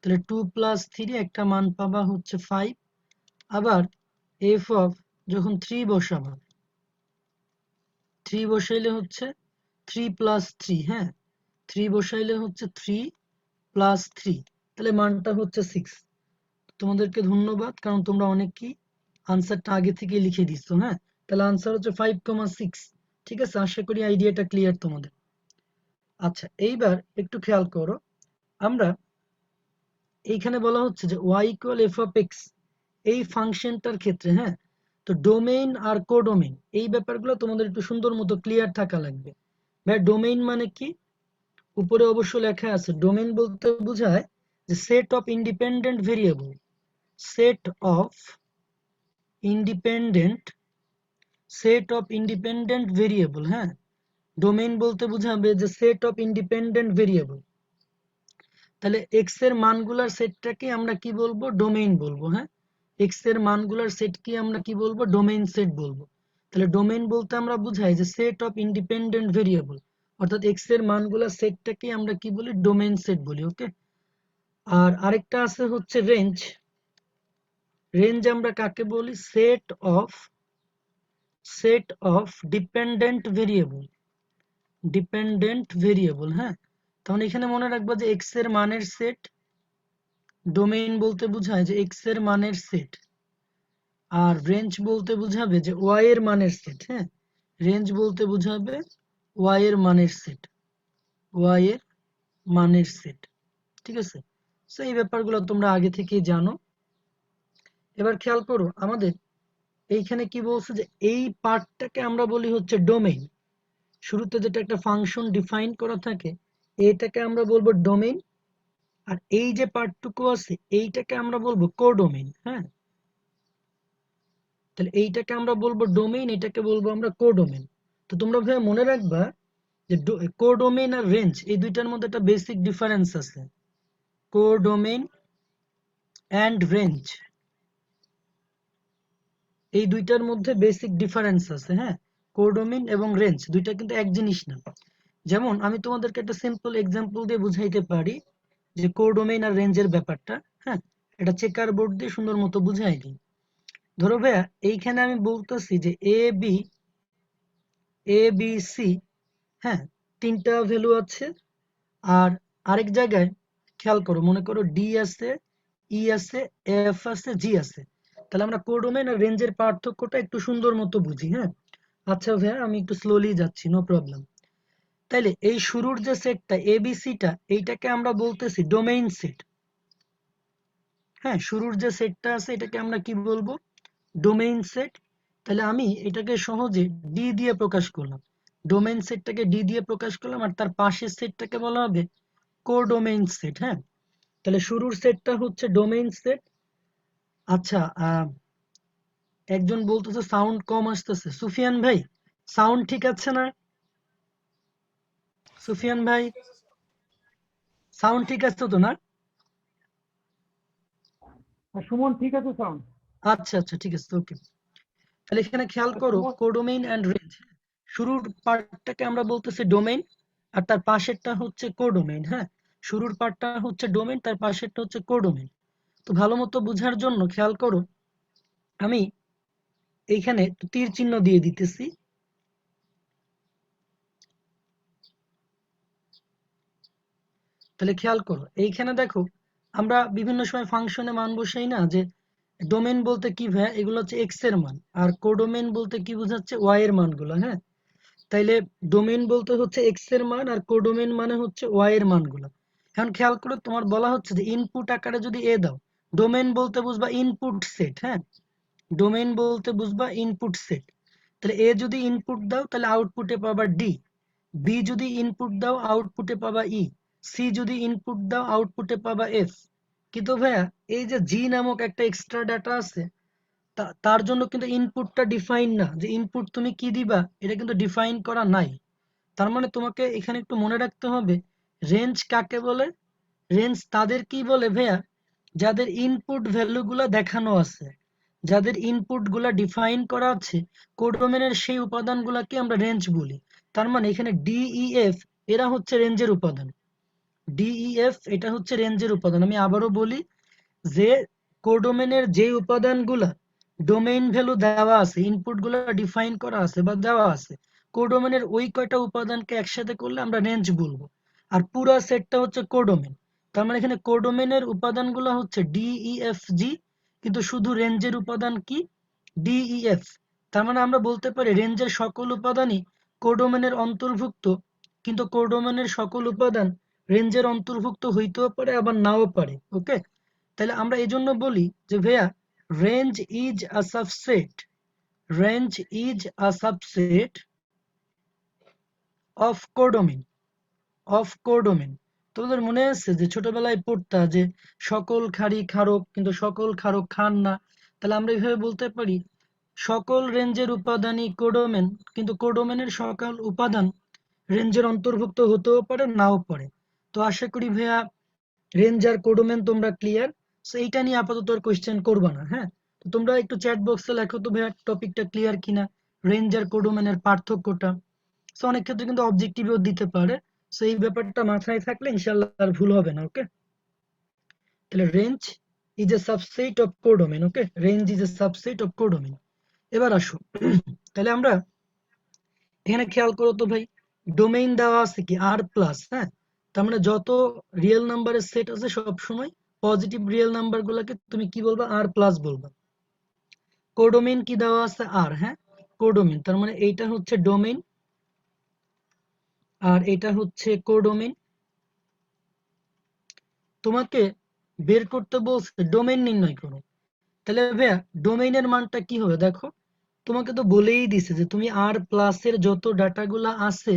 তাহলে 2 প্লাস 3 একটা মান পাবা হচ্ছে 5। আবার এফ অফ যখন 3 বসাবা, 3 বসাইলে হচ্ছে 3 প্লাস 3। হ্যাঁ, 3 বসাইলে হচ্ছে 3 প্লাস 3, তাহলে মানটা হচ্ছে 6। তোমাদেরকে ধন্যবাদ, কারণ তোমরা অনেকেই আনসারটা আগে থেকে লিখে দিচ্ছ। হ্যাঁ, তাহলে আনসার হচ্ছে 5,6। ঠিক আছে, আশা করি আইডিয়াটা ক্লিয়ার তোমাদের। আচ্ছা, এইবার একটু খেয়াল করো, আমরা এইখানে বলা হচ্ছে যে y equal F of x এই ফাংশনটার ক্ষেত্রে, হ্যাঁ তো ডোমেইন আর কোডোমেইন এই ব্যাপারগুলো তোমাদের একটু সুন্দর মতো ক্লিয়ার থাকা লাগবে। ভাই ডোমেইন মানে কি, উপরে অবশ্য লেখা আছে, ডোমেইন বলতে বোঝায় যে set of independent variable, set of independent variable. হ্যাঁ, ডোমেইন বলতে বোঝাবে যে সেট অফ ইন্ডিপেন্ডেন্ট ভেরিয়েবল। তাহলে এক্স এর মানগুলার সেটটাকে আমরা কি বলবো, ডোমেইন বলবো। হ্যাঁ, এক্স এর মানগুলার সেটকে আমরা কি বলবো, ডোমেইন সেট বলবো। তাহলে ডোমেইন বলতে আমরা বুঝাই যে সেট অফ ইন্ডিপেন্ডেন্ট ভেরিয়েবল, অর্থাৎ এক্স এর মানগুলার সেটটাকে আমরা কি বলি, ডোমেইন সেট বলি। ওকে, আর আরেকটা আছে হচ্ছে রেঞ্জ। রেঞ্জ আমরা কাকে বলি, সেট অফ ডিপেন্ডেন্ট ভেরিয়েবল। হ্যাঁ, তাহলে এখানে মনে রাখবা যে এক্স এর মানের সেট, ডোমেইন বলতে বোঝায় যে এক্স এর মানের সেট, আর রেঞ্জ বলতে বোঝাবে যে ওয়াই এর মানের সেট। হ্যাঁ, রেঞ্জ বলতে বোঝাবে ওয়াই এর মানের সেট, ওয়াই এর মানের সেট। ঠিক আছে, সো এই ব্যাপারগুলো তোমরা আগে থেকেই জানো। এবার খেয়াল করো আমাদের এইখানে কি বলছে যে এই পার্টটাকে আমরা বলি হচ্ছে ডোমেইন, শুরুতে যেটা একটা ফাংশন ডিফাইন করা থাকে এটাকে আমরা বলবো ডোমেইন, আর এই যে পার্টটুকু আছে এইটাকে আমরা বলবো কোডোমেইন। হ্যাঁ, তাহলে এইটাকে আমরা বলবো ডোমেইন, এটাকে বলবো আমরা কোডোমেইন। তো তোমরা ভাই মনে রাখবা যে কোডোমেইন আর রেঞ্জ এই দুইটার মধ্যে একটা বেসিক ডিফারেন্স আছে। কোডোমেইন অ্যান্ড রেঞ্জ এই দুইটার মধ্যে বেসিক ডিফারেন্স আছে। হ্যাঁ, কোডোমেইন এবং রেঞ্জ দুইটা কিন্তু এক জিনিস না। যেমন আমি তোমাদেরকে একটা সিম্পল এক্সাম্পল দিয়ে বুঝাইতে পারি যে কোডোমেইন আর রেঞ্জের ব্যাপারটা। হ্যাঁ, এটা চেকার বোর্ড দিয়ে সুন্দর মতো বুঝাই দিই। ধরো ভাইয়া এইখানে আমি বলতেছি যে এ বি সি, হ্যাঁ, তিনটা ভ্যালু আছে। আর আরেক জায়গায় খেয়াল করো, মনে করো ডি আছে, ই আছে, এফ আছে, জি আছে। তাহলে আমরা কোডোমেইন আর রেঞ্জের পার্থক্যটা একটু সুন্দর মতো বুঝি। হ্যাঁ, আচ্ছা ভাইয়া আমি একটু স্লোলি যাচ্ছি, নো প্রবলেম। তাইলে এই শুরুর যে সেটটা এবিসিটা এইটাকে আমরা বলতেছি ডোমেইন সেট। হ্যাঁ, শুরুর যে সেটটা আছে এটাকে আমরা কি বলবো? Domain set. তাহলে আমি এটাকে সহজে ডি দিয়ে প্রকাশ করলাম, ডোমেইন সেটটাকে ডি দিয়ে প্রকাশ করলাম, আর তার পাশের সেটটাকে বলা হবে কোডোমেইন সেট। হ্যাঁ, তাহলে শুরুর সেটটা হচ্ছে ডোমেইন সেট। আচ্ছা, একজন বলতেছে সাউন্ড কম আসতেছে। সুফিয়ান ভাই, সাউন্ড ঠিক আছে না? সুফিয়ান ভাই, সাউন্ড ঠিক আছে তো না? সুমন ঠিক আছে সাউন্ড? আচ্ছা আচ্ছা, ঠিক আছে, ওকে। তাহলে এখানে খেয়াল করো কোডোমেইন এন্ড রেঞ্জ, শুরুর পার্টটাকে আমরা বলতেছি ডোমেইন, আর তার পাশেরটা হচ্ছে কোডোমেইন। হ্যাঁ, শুরুর পার্টটা হচ্ছে ডোমেইন, তার পাশেরটা হচ্ছে কোডোমেইন। তো ভালো মতো বোঝার জন্য খেয়াল করো, আমি এইখানে তীর চিহ্ন দিয়ে দিতেছি। তাহলে খেয়াল করো এইখানে দেখো, আমরা বিভিন্ন সময় ফাংশনে মান বসাই না, যে ডোমেইন বলতে কি ভাই, এগুলো হচ্ছে এক্স এর মান, আর কোডোমেইন বলতে কি বোঝাচ্ছে, ওয়াই এর মানগুলো। হ্যাঁ, তাইলে ডোমেইন বলতে হচ্ছে এক্স এর মান, আর কোডোমেইন মানে হচ্ছে ওয়াই এর মানগুলো। এখন খেয়াল করো, তোমার বলা হচ্ছে যে ইনপুট আকারে যদি এ দাও, ডোমেইন বলতে বুঝবা ইনপুট সেট। হ্যাঁ, ডোমেইন বলতে বুঝবা ইনপুট সেট। তাহলে এ যদি ইনপুট দাও তাহলে আউটপুটে পাবা ডি, বি যদি ইনপুট দাও আউটপুটে পাবা ই, সি যদি ইনপুট দাও আউটপুটে পাবা এফ। কিন্তু ভাইয়া এই যে জি নামক একটা এক্সট্রা ডাটা আছে, তার জন্য কিন্তু ইনপুটটা ডিফাইন না, যে ইনপুট তুমি কি দিবা এটা কিন্তু ডিফাইন করা নাই। তার মানে তোমাকে এখানে একটু মনে রাখতে হবে, রেঞ্জ কাকে বলে? রেঞ্জ তাদেরকেই বলে ভাইয়া যাদের ইনপুট ভ্যালুগুলো দেখানো আছে, যাদের ইনপুট গুলা ডিফাইন করা আছে, কোড ডোমেনের সেই উপাদানগুলোকে আমরা রেঞ্জ বলি। তার মানে এখানে ডিইএফ এরা হচ্ছে রেঞ্জের উপাদান। ডিইএফ এটা হচ্ছে রেঞ্জের উপাদান। আমি আবারও বলি যে কোডোমেনের যে উপাদানগুলা ডোমেইন ভ্যালু দেওয়া আছে, ইনপুট গুলা ডিফাইন করা আছে বা দেওয়া আছে, কোডোমেনের ওই কয়টা উপাদানকে একসাথে করলে আমরা রেঞ্জ বলবো। আর পুরো সেটটা হচ্ছে কোডোমেন। তার মানে এখানে কোডোমেনের উপাদানগুলো হচ্ছে ডিইএফ জি, কিন্তু শুধু রেঞ্জের উপাদান কি? ডিইএফ। তার মানে আমরা বলতে পারি রেঞ্জের সকল উপাদানই কোডোমেনের অন্তর্ভুক্ত, কিন্তু কোডোমেনের সকল উপাদান রেঞ্জের অন্তর্ভুক্ত হইতেও পারে আবার নাও পারে। ওকে, তাহলে আমরা এই জন্য বলি যে ভাইয়া range is a subset, range is a subset of codomain, of codomain. তোমাদের মনে আছে যে ছোটবেলায় পড়তা যে সকল খাড়ি খারক কিন্তু সকল খারক খান না। তাহলে আমরা এইভাবে বলতে পারি সকল রেঞ্জের উপাদানই কোডোমেন, কিন্তু কোডোমেনের সকল উপাদান রেঞ্জের অন্তর্ভুক্ত হতেও পারে নাও পারে। তো আশা করি ভাইয়া রেঞ্জ আর কোডোমেন তোমরা ক্লিয়ার। সো এইটা নিয়ে আপাতত আর কোশ্চেন করবা না। হ্যাঁ, তো তোমরা একটু চ্যাট বক্সে লেখো তো ভাইয়া টপিকটা ক্লিয়ার কিনা, রেঞ্জ আর কোডোমেনের পার্থক্যটা। সো অনেক ক্ষেত্রে কিন্তু অবজেক্টিভও দিতে পারে। সো এই ব্যাপারটা মাথায় থাকলে ইনশাআল্লাহ আর ভুল হবে না। ওকে, তাহলে range is a subset of codomain. Okay, range is a subset of codomain. এবার আসো তাহলে আমরা এখানে খেয়াল করো তো ভাই, ডোমেইন দেওয়া আছে কি আর প্লাস। হ্যাঁ, তার মানে যত রিয়েল নাম্বারের সেট আছে সব সময় পজিটিভ রিয়েল নাম্বার গুলাকে তুমি কি বলবা? আর প্লাস বলবা। কোডোমেইন কি দেওয়া আছে? আর। হ্যাঁ, কোডোমেইন তার মানে এইটা হচ্ছে ডোমেইন আর এটা হচ্ছে কোডোমেইন। তোমাকে বের করতে বলছে ডোমেইন নির্ণয় করো। তাহলে ভাইয়া ডোমেইনের মানটা কি হবে দেখো, তোমাকে তো বলেই দিছে যে তুমি আর প্লাসের যত ডাটাগুলা আছে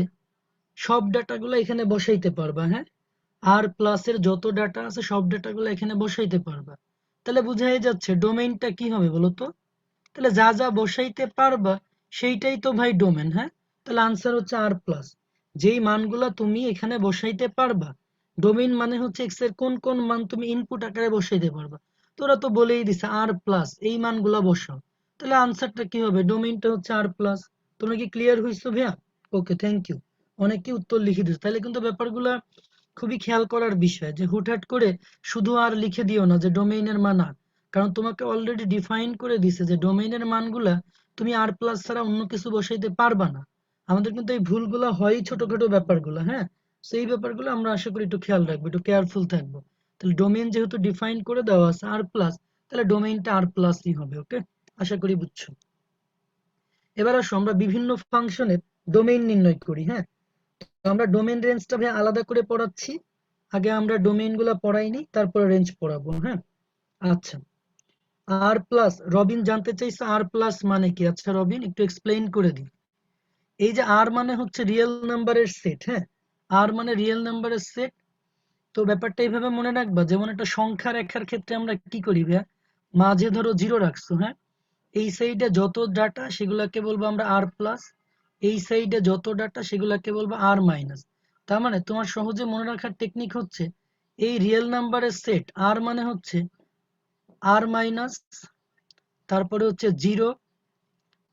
সব ডাটাগুলো এখানে বসাইতে পারবা। হ্যাঁ, আর প্লাসের যত ডাটা আছে সব ডাটাগুলো এখানে বসাইতে পারবা। তাহলে বুঝাই যাচ্ছে ডোমেইনটা কি হবে বলো তো? তাহলে যা যা বসাইতে পারবা সেইটাই তো ভাই ডোমেন। হ্যাঁ, তাহলে আনসার হচ্ছে আর প্লাস। যেই মানগুলা তুমি এখানে বসাইতে পারবা, ডোমেইন মানে হচ্ছে এক্স এর কোন কোন মান তুমি ইনপুট আকারে বসাইতে পারবা। তোরা তো বলেই দিছে আর প্লাস এই মানগুলা বসাও, তাহলে আনসারটা কি হবে? ডোমেইনটা হচ্ছে আর প্লাস। তোমরা কি ক্লিয়ার হইছো ভাইয়া? ওকে, থ্যাংক ইউ। অনেকে উত্তর লিখে দিচ্ছে, তাহলে কিন্তু ব্যাপারগুলা খুবই খেয়াল করার বিষয় যে হুটহাট করে শুধু আর লিখে দিও না যে ডোমেইনের মান আর। কারণ তোমাকে অলরেডি ডিফাইন করে দিছে যে ডোমেইনের মানগুলা তুমি আর প্লাস ছাড়া অন্য কিছু বসাইতে পারবা না। আমাদের কিন্তু এই ভুলগুলো হয় ছোটখাটো ব্যাপারগুলো। হ্যাঁ, সেই ব্যাপারগুলো আমরা আশা করি একটু খেয়াল রাখবো, একটু কেয়ারফুল থাকবো। তাহলে ডোমেইন যেহেতু ডিফাইন করে দেওয়া আছে আর প্লাস, তাহলে ডোমেইনটা আর প্লাসই হবে। ওকে, আশা করি বুঝছো। এবার আসো আমরা বিভিন্ন ফাংশনের ডোমেইন নির্ণয় করি। হ্যাঁ, তো আমরা ডোমেইন রেঞ্জটা ভাই আলাদা করে পড়াচ্ছি। আগে আমরা ডোমেইন গুলা পড়াইনি, তারপরে রেঞ্জ পড়াবো। হ্যাঁ, আচ্ছা। আর প্লাস, রবিন জানতে চাইছে আর প্লাস মানে কি। আচ্ছা রবিন, একটু এক্সপ্লেইন করে দিই। এই যে আর মানে হচ্ছে রিয়েল নাম্বারের সেট। হ্যাঁ, আর মানে রিয়েল নাম্বারের সেট। তো ব্যাপারটা এইভাবে মনে রাখবা, যেমন একটা সংখ্যা রেখার ক্ষেত্রে আমরা কি করি ভাইয়া, মাঝে ধরো জিরো রাখছো। হ্যাঁ, এই সাইডে যত ডাটা সেগুলাকে বলবো আমরা আর প্লাস, এই সাইডে যত ডাটা সেগুলাকে বলবো আর মাইনাস। তার মানে তোমার সহজে মনে রাখার টেকনিক হচ্ছে এই রিয়েল নাম্বারের সেট আর মানে হচ্ছে আর মাইনাস, তারপরে হচ্ছে জিরো,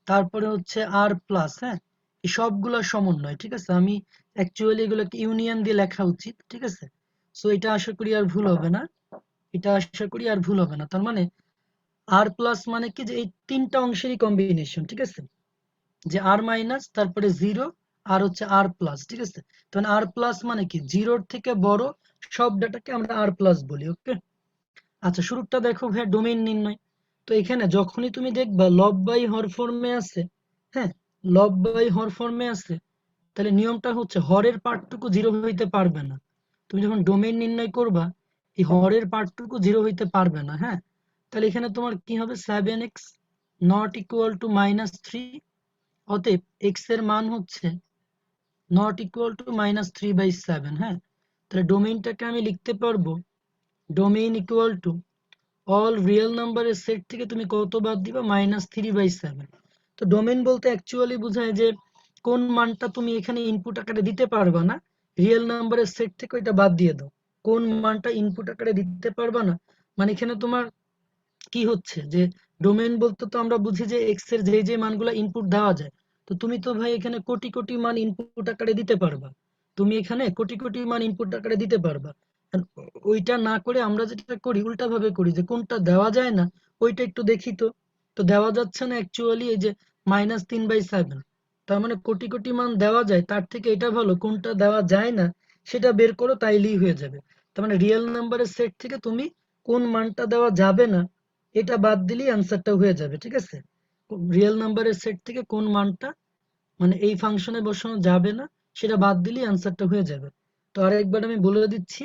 তারপরে হচ্ছে আর প্লাস। হ্যাঁ, এই সবগুলা সমন্বয়। ঠিক আছে, আমি অ্যাকচুয়ালি এগুলোকে ইউনিয়ন দিয়ে লেখা উচিত। ঠিক আছে, সো এটা আশা করি আর ভুল হবে না, এটা আশা করি আর ভুল হবে না। তার মানে আর প্লাস মানে কি, যে এই তিনটা অংশেরই কম্বিনেশন। ঠিক আছে, যে আর মাইনাস, তারপরে জিরো, আর হচ্ছে আর প্লাস। ঠিক আছে, তখন আর প্লাস মানে কি, জিরোর থেকে বড় সব ডাটাকে আমরা আর প্লাস বলি। ওকে, আচ্ছা শুরুটা দেখো ভাই, ডোমেইন নির্ণয়। তো এখানে যখনই তুমি দেখবা লব বাই হর ফর্মে আছে, হ্যাঁ, লব বাই হর ফর্মে আছে, তাহলে নিয়মটা হচ্ছে হরের পার্টটুকু জিরো হইতে পারবে না। তুমি যখন ডোমেইন নির্ণয় করবা, এই হরের পার্টটুকু জিরো হইতে পারবে না। হ্যাঁ, তাহলে এখানে তোমার কি হবে, 7x নট ইকুয়াল টু -3। অতএব এক্স এর মান হচ্ছে নট ইকুয়াল টু -3/7। হ্যাঁ, তাহলে ডোমেইনটাকে আমি লিখতে পারবো domain equal to all real নাম্বারের সেট থেকে তুমি কত বাদ দিবা, -3/7। তো ডোমেইন বলতে অ্যাকচুয়ালি বোঝায় যে কোন মানটা তুমি এখানে ইনপুট আকারে দিতে পারবা না, রিয়েল নাম্বারের সেট থেকে ওইটা বাদ দিয়ে দাও। কোন মানটা ইনপুট আকারে দিতে পারবা না, মানে এখানে তোমার কি হচ্ছে যে ডোমেইন বলতে তো আমরা বুঝি যে এক্স এর যে যে মানগুলো ইনপুট দেওয়া যায়। তো তুমি তো ভাই এখানে কোটি কোটি মান ইনপুট আকারে দিতে পারবা, তুমি এখানে কোটি কোটি মান ইনপুট আকারে দিতে পারবা। And ওইটা না করে আমরা যেটা করি উল্টা ভাবে করি, যে কোনটা দেওয়া যায় না ওইটা একটু দেখি। তো তো দেওয়া যাচ্ছে না অ্যাকচুয়ালি এই যে -3/7। তার মানে কোটি কোটি মান দেওয়া যায়, তার থেকে এটা ভালো কোনটা দেওয়া যায় না সেটা বের করো, তাইলেই হয়ে যাবে। তার মানে রিয়েল নাম্বারের সেট থেকে তুমি কোন মানটা দেওয়া যাবে না এটা বাদ দিলেই অ্যান্সারটা হয়ে যাবে। ঠিক আছে, রিয়েল নাম্বারের সেট থেকে কোন মানটা মানে এই ফাংশনে বসানো যাবে না সেটা বাদ দিলেই অ্যান্সারটা হয়ে যাবে। তো আরেকবার আমি বলে দিচ্ছি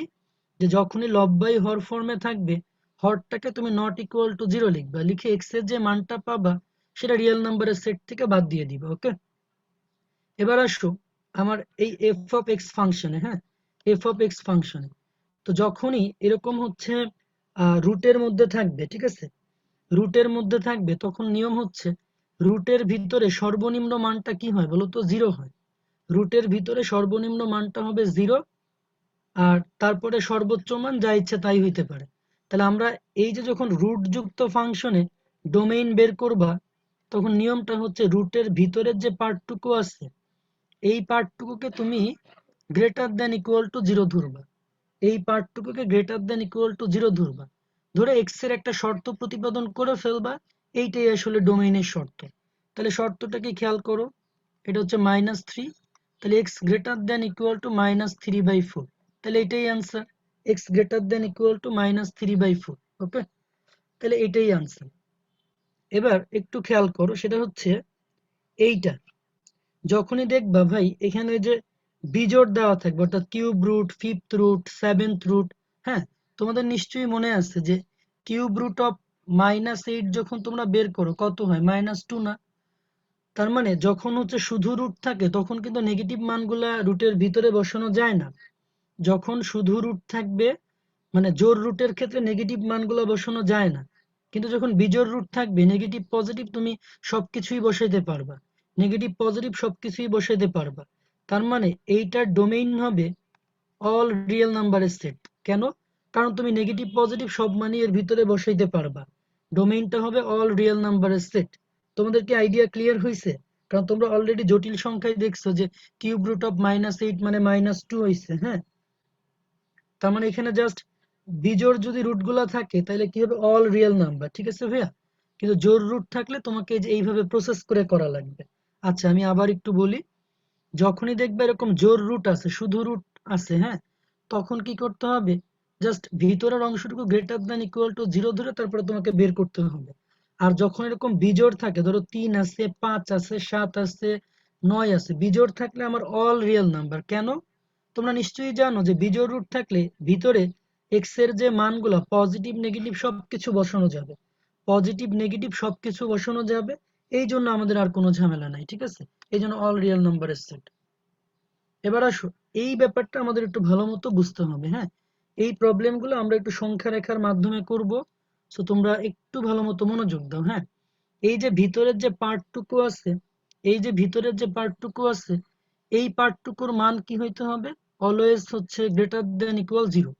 যে যখনই লব বাই হর ফর্মে থাকবে, হরটাকে তুমি নট ইকুয়াল টু জিরো লিখবা, লিখে এক্স এর যে মানটা পাবা সেটা রিয়েল নাম্বারের সেট থেকে বাদ দিয়ে দিবা। ওকে, এবার আসো আমার এই এফ অফ এক্স ফাংশনে। হ্যাঁ, এফ অফ এক্স ফাংশনে তো যখনই এরকম হচ্ছে রুটের মধ্যে থাকবে, ঠিক আছে, রুটের মধ্যে থাকবে তখন নিয়ম হচ্ছে রুটের ভিতরে সর্বনিম্ন মানটা কি হয় বলতো, জিরো হয়। রুটের ভিতরে সর্বনিম্ন মানটা হবে জিরো, আর তারপরে সর্বোচ্চ মান যা ইচ্ছে তাই হইতে পারে। তাহলে আমরা এই যে যখন রুট যুক্ত ফাংশনে ডোমেইন বের করবা, তখন নিয়মটা হচ্ছে রুটের ভিতরের যে পার্টটুকু আছে এই পার্টটুকুকে তুমি greater than equal to zero ধরবা, এই পার্টটুকুকে greater than equal to zero ধরবা, ধরে এক্স এর একটা শর্ত প্রতিপাদন করে ফেলবা। এইটাই আসলে ডোমেইনের শর্ত। তাহলে শর্তটাকে খেয়াল করো, এটা হচ্ছে -3, তাহলে x greater than equal two -3/4। তাহলে এটাই answer, x greater than equal two -3/4। ওকে, তাহলে এটাই আনসার। এবার একটু খেয়াল করো, সেটা হচ্ছে এইটা যখনই দেখবা ভাই এখানে যে বিজোড় দেওয়া থাকবে, অর্থাৎ cube root, fifth root, seventh root. হ্যাঁ, তোমাদের নিশ্চয়ই মনে আছে যে কিউব রুট অফ -8 যখন তোমরা বের করো কত হয়, -2 না? তার মানে যখন হচ্ছে শুধু রুট থাকে তখন কিন্তু নেগেটিভ মানগুলা রুটের ভিতরে বসানো যায় না। যখন শুধু রুট থাকবে মানে জোড় রুটের ক্ষেত্রে নেগেটিভ মানগুলো বসানো যায় না, কিন্তু যখন বিজোড় রুট থাকবে নেগেটিভ পজিটিভ তুমি সবকিছুই বসাইতে পারবা, নেগেটিভ পজিটিভ সবকিছুই বসাইতে পারবা। তার মানে এইটার ডোমেইন হবে অল রিয়েল নাম্বারের সেট। কেন? কারণ তুমি নেগেটিভ পজিটিভ সব মানই এর ভিতরে বসাইতে পারবা, ডোমেইনটা হবে অল রিয়েল নাম্বারের সেট। তোমাদের কি আইডিয়া ক্লিয়ার হয়েছে? কারণ তোমরা অলরেডি জটিল সংখ্যায় দেখছো যে কিউব রুট অফ -8 মানে -2 হয়েছে। হ্যাঁ, তার মানে এখানে জাস্ট বিজোড় যদি রুট গুলা থাকে তাহলে কি হবে অল রিয়েল নাম্বার, ঠিক আছে ভাইয়া? কিন্তু জোড় রুট থাকলে তোমাকে এই যে এইভাবে প্রসেস করে করা লাগবে। আচ্ছা আমি আবার একটু বলি, যখনই দেখবে এরকম জোড় রুট আছে শুধু রুট আছে, হ্যাঁ, তখন কি করতে হবে, জাস্ট ভিতরের অংশটুকু গ্রেটার দ্যান ইকুয়াল টু 0 ধরে তারপরে তোমাকে বের করতে হবে। আর যখন এরকম বিজোড় থাকে, ধরো 3 আছে 5 আছে 7 আছে 9 আছে, বিজোড় থাকলে আমার অল রিয়েল নাম্বার। কেন? তোমরা নিশ্চয়ই জানো যে বিজোড় রুট থাকলে ভিতরে এক্স এর যে মানগুলো পজিটিভ নেগেটিভ সবকিছু বসানো যাবে, পজিটিভ নেগেটিভ সবকিছু বসানো যাবে। এই জন্য আমাদের আর কোনো ঝামেলা নাই, ঠিক আছে? এই জন্য অল রিয়েল নাম্বারের সেট। এবার আসো, এই ব্যাপারটা আমাদের একটু ভালো মতো বুঝতে হবে। হ্যাঁ, এই প্রবলেমগুলো আমরা একটু সংখ্যা রেখার মাধ্যমে করব। সো তোমরা একটু ভালো মতো মনোযোগ দাও। হ্যাঁ, এই যে ভিতরের যে পার্টটুকু আছে, এই যে ভিতরের যে পার্টটুকু আছে, এই পার্টটুকুর মান কি হইতে হবে? অলওয়েজ হচ্ছে গ্রেটার দেন ইকুয়াল 0।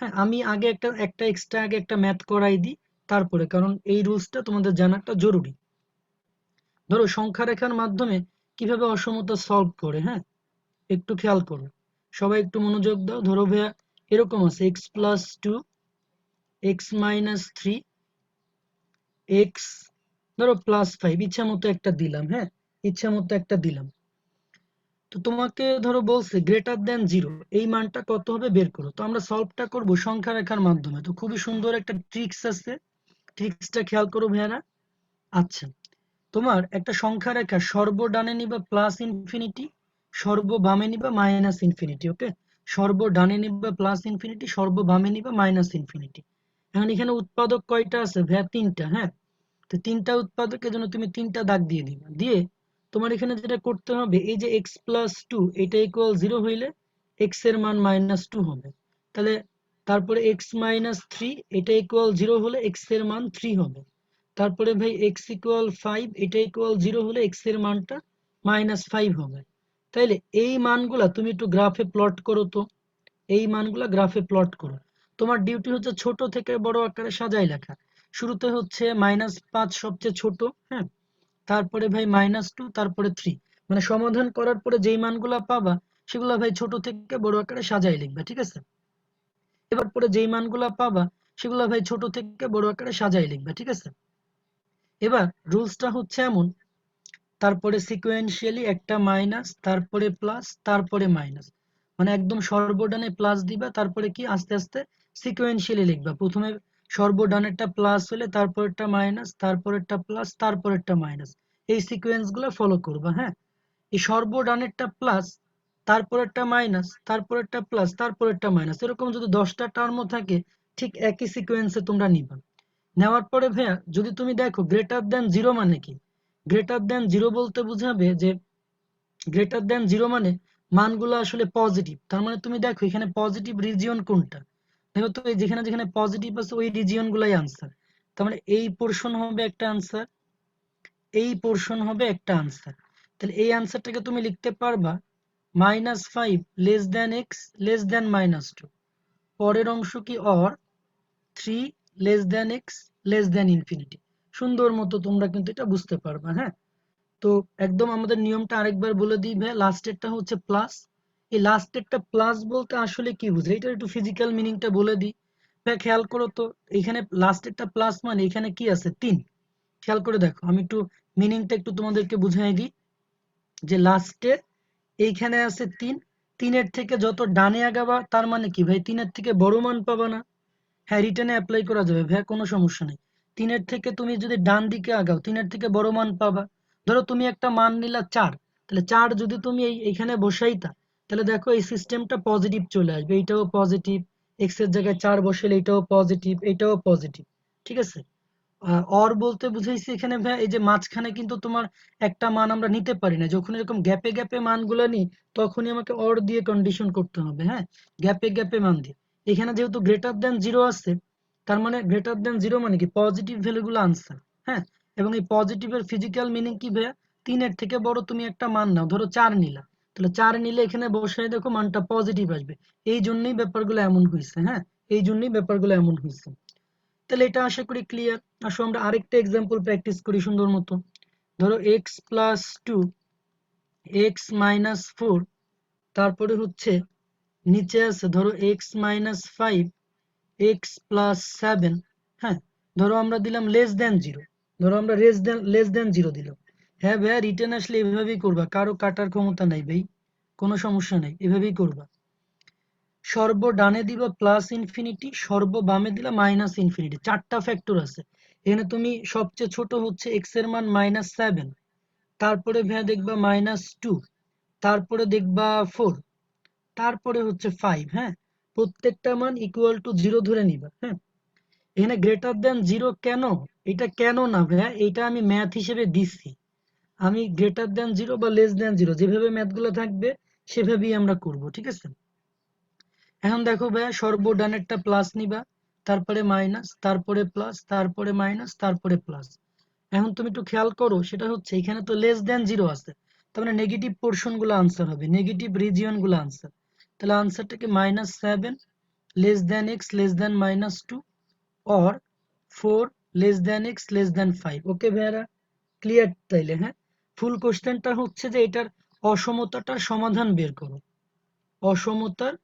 হ্যাঁ, আমি আগে একটা এক্সট্রা আগে একটা ম্যাথ করাই দিই তারপরে, কারণ এই রুলসটা তোমাদের জানাটা জরুরি। ধরো সংখ্যা রেখার মাধ্যমে কিভাবে অসমতা সলভ করে। হ্যাঁ, একটু খেয়াল করো, সবাই একটু মনোযোগ দাও। ধরো ভাইয়া এরকম আছে x+2 x-3 x ধরো +5, ইচ্ছা মতো একটা দিলাম। হ্যাঁ, ইচ্ছা মতো একটা দিলাম। তো তোমাকে ধরো বলছে গ্রেটার দেন 0, এই মানটা কত হবে বের করো। তো আমরা সলভটা করব সংখ্যা রেখার মাধ্যমে। তো খুবই সুন্দর একটা ট্রিক্স আছে, ট্রিক্সটা খেয়াল করো ভাইয়ারা। আচ্ছা, তোমার একটা সংখ্যা রেখা সর্বডানে নিবা প্লাস ইনফিনিটি, সর্ববামে নিবা মাইনাস ইনফিনিটি। ওকে, সর্বডানে নিবা প্লাস ইনফিনিটি, সর্ববামে নিবা মাইনাস ইনফিনিটি। এখন এখানে উৎপাদক কয়টা আছে ভাইয়া? 3টা। হ্যাঁ, তো 3টা উৎপাদকের জন্য তুমি 3টা দাগ দিয়ে দিবা। দিয়ে তোমার এখানে যেটা করতে হবে, এই যে x+2 এটা ইকুয়াল 0 হইলে x এর মান -2 হবে। তাহলে তারপরে x-3 এটা ইকুয়াল 0 হলে x এর মান 3 হবে। তারপরে ভাই x ইকুয়াল 5 এটা ইকুয়াল 0 হলে x এর মানটা -5 হবে। তাইলে এই মানগুলা তুমি একটু গ্রাফে প্লট করো তো, এই মানগুলা গ্রাফে প্লট করো। তোমার ডিউটি হচ্ছে ছোট থেকে বড় আকারে সাজাই লেখা। শুরুতে হচ্ছে -5 সবচেয়ে ছোট। হ্যাঁ, তারপরে ভাই -2, তারপরে 3। মানে সমাধান করার পরে যেই মানগুলা পাবা সেগুলা ভাই ছোট থেকে বড় আকারে সাজাই লিখবা, ঠিক আছে? এবার পরে যেই মানগুলা পাবা সেগুলা ভাই ছোট থেকে বড় আকারে সাজাই লিখবা, ঠিক আছে? এবার রুলসটা হচ্ছে এমন, তারপরে সিকোয়েন্সিয়ালি একটা মাইনাস, তারপরে প্লাস, তারপরে মাইনাস। মানে একদম সর্বডানে প্লাস দিবা, তারপরে কি আস্তে আস্তে সিকোয়েন্সিয়ালি লিখবা। প্রথমে সর্বডানেরটা প্লাস হলে তারপরেরটা মাইনাস, তারপরেরটা প্লাস, তারপরেরটা মাইনাস। এই সিকোয়েন্স গুলো ফলো করবা। হ্যাঁ, এই সর্বডানেরটা প্লাস, তারপরেরটা মাইনাস, তারপরেরটা প্লাস, তারপরেরটা মাইনাস, এরকম যদি 10টা টার্মও থাকে ঠিক একই সিকোয়েন্সে তোমরা নিবা। নেওয়ার পরে ভাইয়া যদি তুমি দেখো গ্রেটার দেন 0 মানে কি, গ্রেটার দেন 0 বলতে বুঝাবে যে গ্রেটার দেন 0 মানে মানগুলো আসলে পজিটিভ। তার মানে তুমি দেখো এখানে পজিটিভ রিজিয়ন কোনটা, দেখো তো এই যেখানে যেখানে পজিটিভ আছে ওই রিজিয়ন গুলাই আনসার। তার মানে এই পোর্শন হবে একটা আনসার, এই পোর্শন হবে একটা আনসার। তাহলে এই আনসারটাকে তুমি লিখতে পারবা -5 less than x less than -2। পরের অংশ কি or 3 less than x less than infinity. সুন্দর মতো তোমরা কিন্তু এটা বুঝতে পারবা। হ্যাঁ, তো একদম আমাদের নিয়মটা আরেকবার বলে দিই ভাই, লাস্টেরটা হচ্ছে প্লাস। এই লাস্টেরটা প্লাস বলতে আসলে কি বুঝে এটা একটু ফিজিক্যাল মিনিংটা বলে দিই। ভাই খেয়াল করো তো, এখানে লাস্টেরটা প্লাস মানে এখানে কি আছে 3। খেয়াল করে দেখো, আমি একটু মিনিংটা একটু তোমাদেরকে বুঝাই দিই যে লাস্টে এইখানে আছে 3, 3-এর থেকে যত ডানে আগাবা তার মানে কি ভাই 3-এর থেকে বড় মান পাবা না? হ্যাঁ, রিটেনে অ্যাপ্লাই করা যাবে ভাইয়া, কোনো সমস্যা নেই। 3-এর থেকে তুমি যদি ডান দিকে আগাও 3-এর থেকে বড় মান পাবা। ধরো তুমি একটা মান নিলা 4, তাহলে 4 যদি তুমি এইখানে বসাইতা তাহলে দেখো এই সিস্টেমটা পজিটিভ চলে আসবে, এইটাও পজিটিভ, এক্স এর জায়গায় 4 বসাইলে এটাও পজিটিভ, এটাও পজিটিভ, ঠিক আছে? অর বলতে বুঝাইছি এখানে ভাই এই যে মাঝখানে কিন্তু তোমার একটা মান আমরা নিতে পারি না, যখন এরকম গ্যাপে গ্যাপে মানগুলো নিই তখনই আমাকে অর দিয়ে কন্ডিশন করতে হবে। হ্যাঁ, গ্যাপে গ্যাপে মান দিয়ে। এখানে যেহেতু গ্রেটার দেন জিরো আছে, তার মানে গ্রেটার দেন জিরো মানে কি পজিটিভ ভ্যালুগুলো আনসার। হ্যাঁ, এবং এই পজিটিভের ফিজিক্যাল মিনিং কি ভাইয়া, 3-এর থেকে বড় তুমি একটা মান নাও, ধরো 4 নিলা, তাহলে 4 নিলে এখানে বসাই দেখো মানটা পজিটিভ আসবে। এই জন্যই ব্যাপারগুলো এমন হয়েছে। হ্যাঁ, এই জন্যই ব্যাপারগুলো এমন হয়েছে। তাহলে এটা আশা করি ক্লিয়ার। আসো আমরা আরেকটা এক্সাম্পল প্র্যাকটিস করি সুন্দর মতো। ধরো x plus two, x minus four, তারপরে হচ্ছে নিচে আছে ধরো x minus five, x plus seven. হ্যাঁ, ধরো আমরা দিলাম লেস দেন জিরো, ধরো আমরা লেস দেন জিরো দিলাম। হ্যাঁ ভাইয়া, রিটার্ন আসলে এভাবেই করবা, কারো কাটার ক্ষমতা নাই ভাই, কোনো সমস্যা নাই, এভাবেই করবা। সর্ব ডানে দিবা প্লাস ইনফিনিটি, সর্ব বামে দিলা মাইনাস ইনফিনিটি, 4টা ফ্যাক্টর আছে এখানে। তুমি সবচেয়ে ছোট হচ্ছে এক্স এর মান -7, তারপরে ভাইয়া দেখবা -2, তারপরে দেখবা 4, তারপরে হচ্ছে 5। হ্যাঁ, প্রত্যেকটা মান ইকুয়াল টু জিরো ধরে নিবা। হ্যাঁ, এখানে গ্রেটার দেন জিরো কেন, এটা কেন না ভাইয়া, এটা আমি ম্যাথ হিসেবে দিচ্ছি। আমি গ্রেটার দেন জিরো বা লেস দেন জিরো যেভাবে ম্যাথগুলো থাকবে সেভাবেই আমরা করব, ঠিক আছে। এখন দেখো ভাইয়া, সর্বডানেরটা প্লাস নিবা, তারপরে মাইনাস, তারপরে প্লাস, তারপরে মাইনাস, তারপরে প্লাস। এখন তুমি একটু খেয়াল করো, সেটা হচ্ছে এখানে তো লেস দেন জিরো আছে, তার মানে নেগেটিভ পোর্শন গুলো আনসার হবে, নেগেটিভ রিজিয়ন গুলো আনসার। তাহলে আনসারটাকে -7 less than x less than -2, or 4 less than x less than 5। ওকে ভাইয়ারা, ক্লিয়ার তাইলে? হ্যাঁ, ফুল কোশ্চেনটা হচ্ছে যে এটার অসমতাটার সমাধান বের করো, অসমতার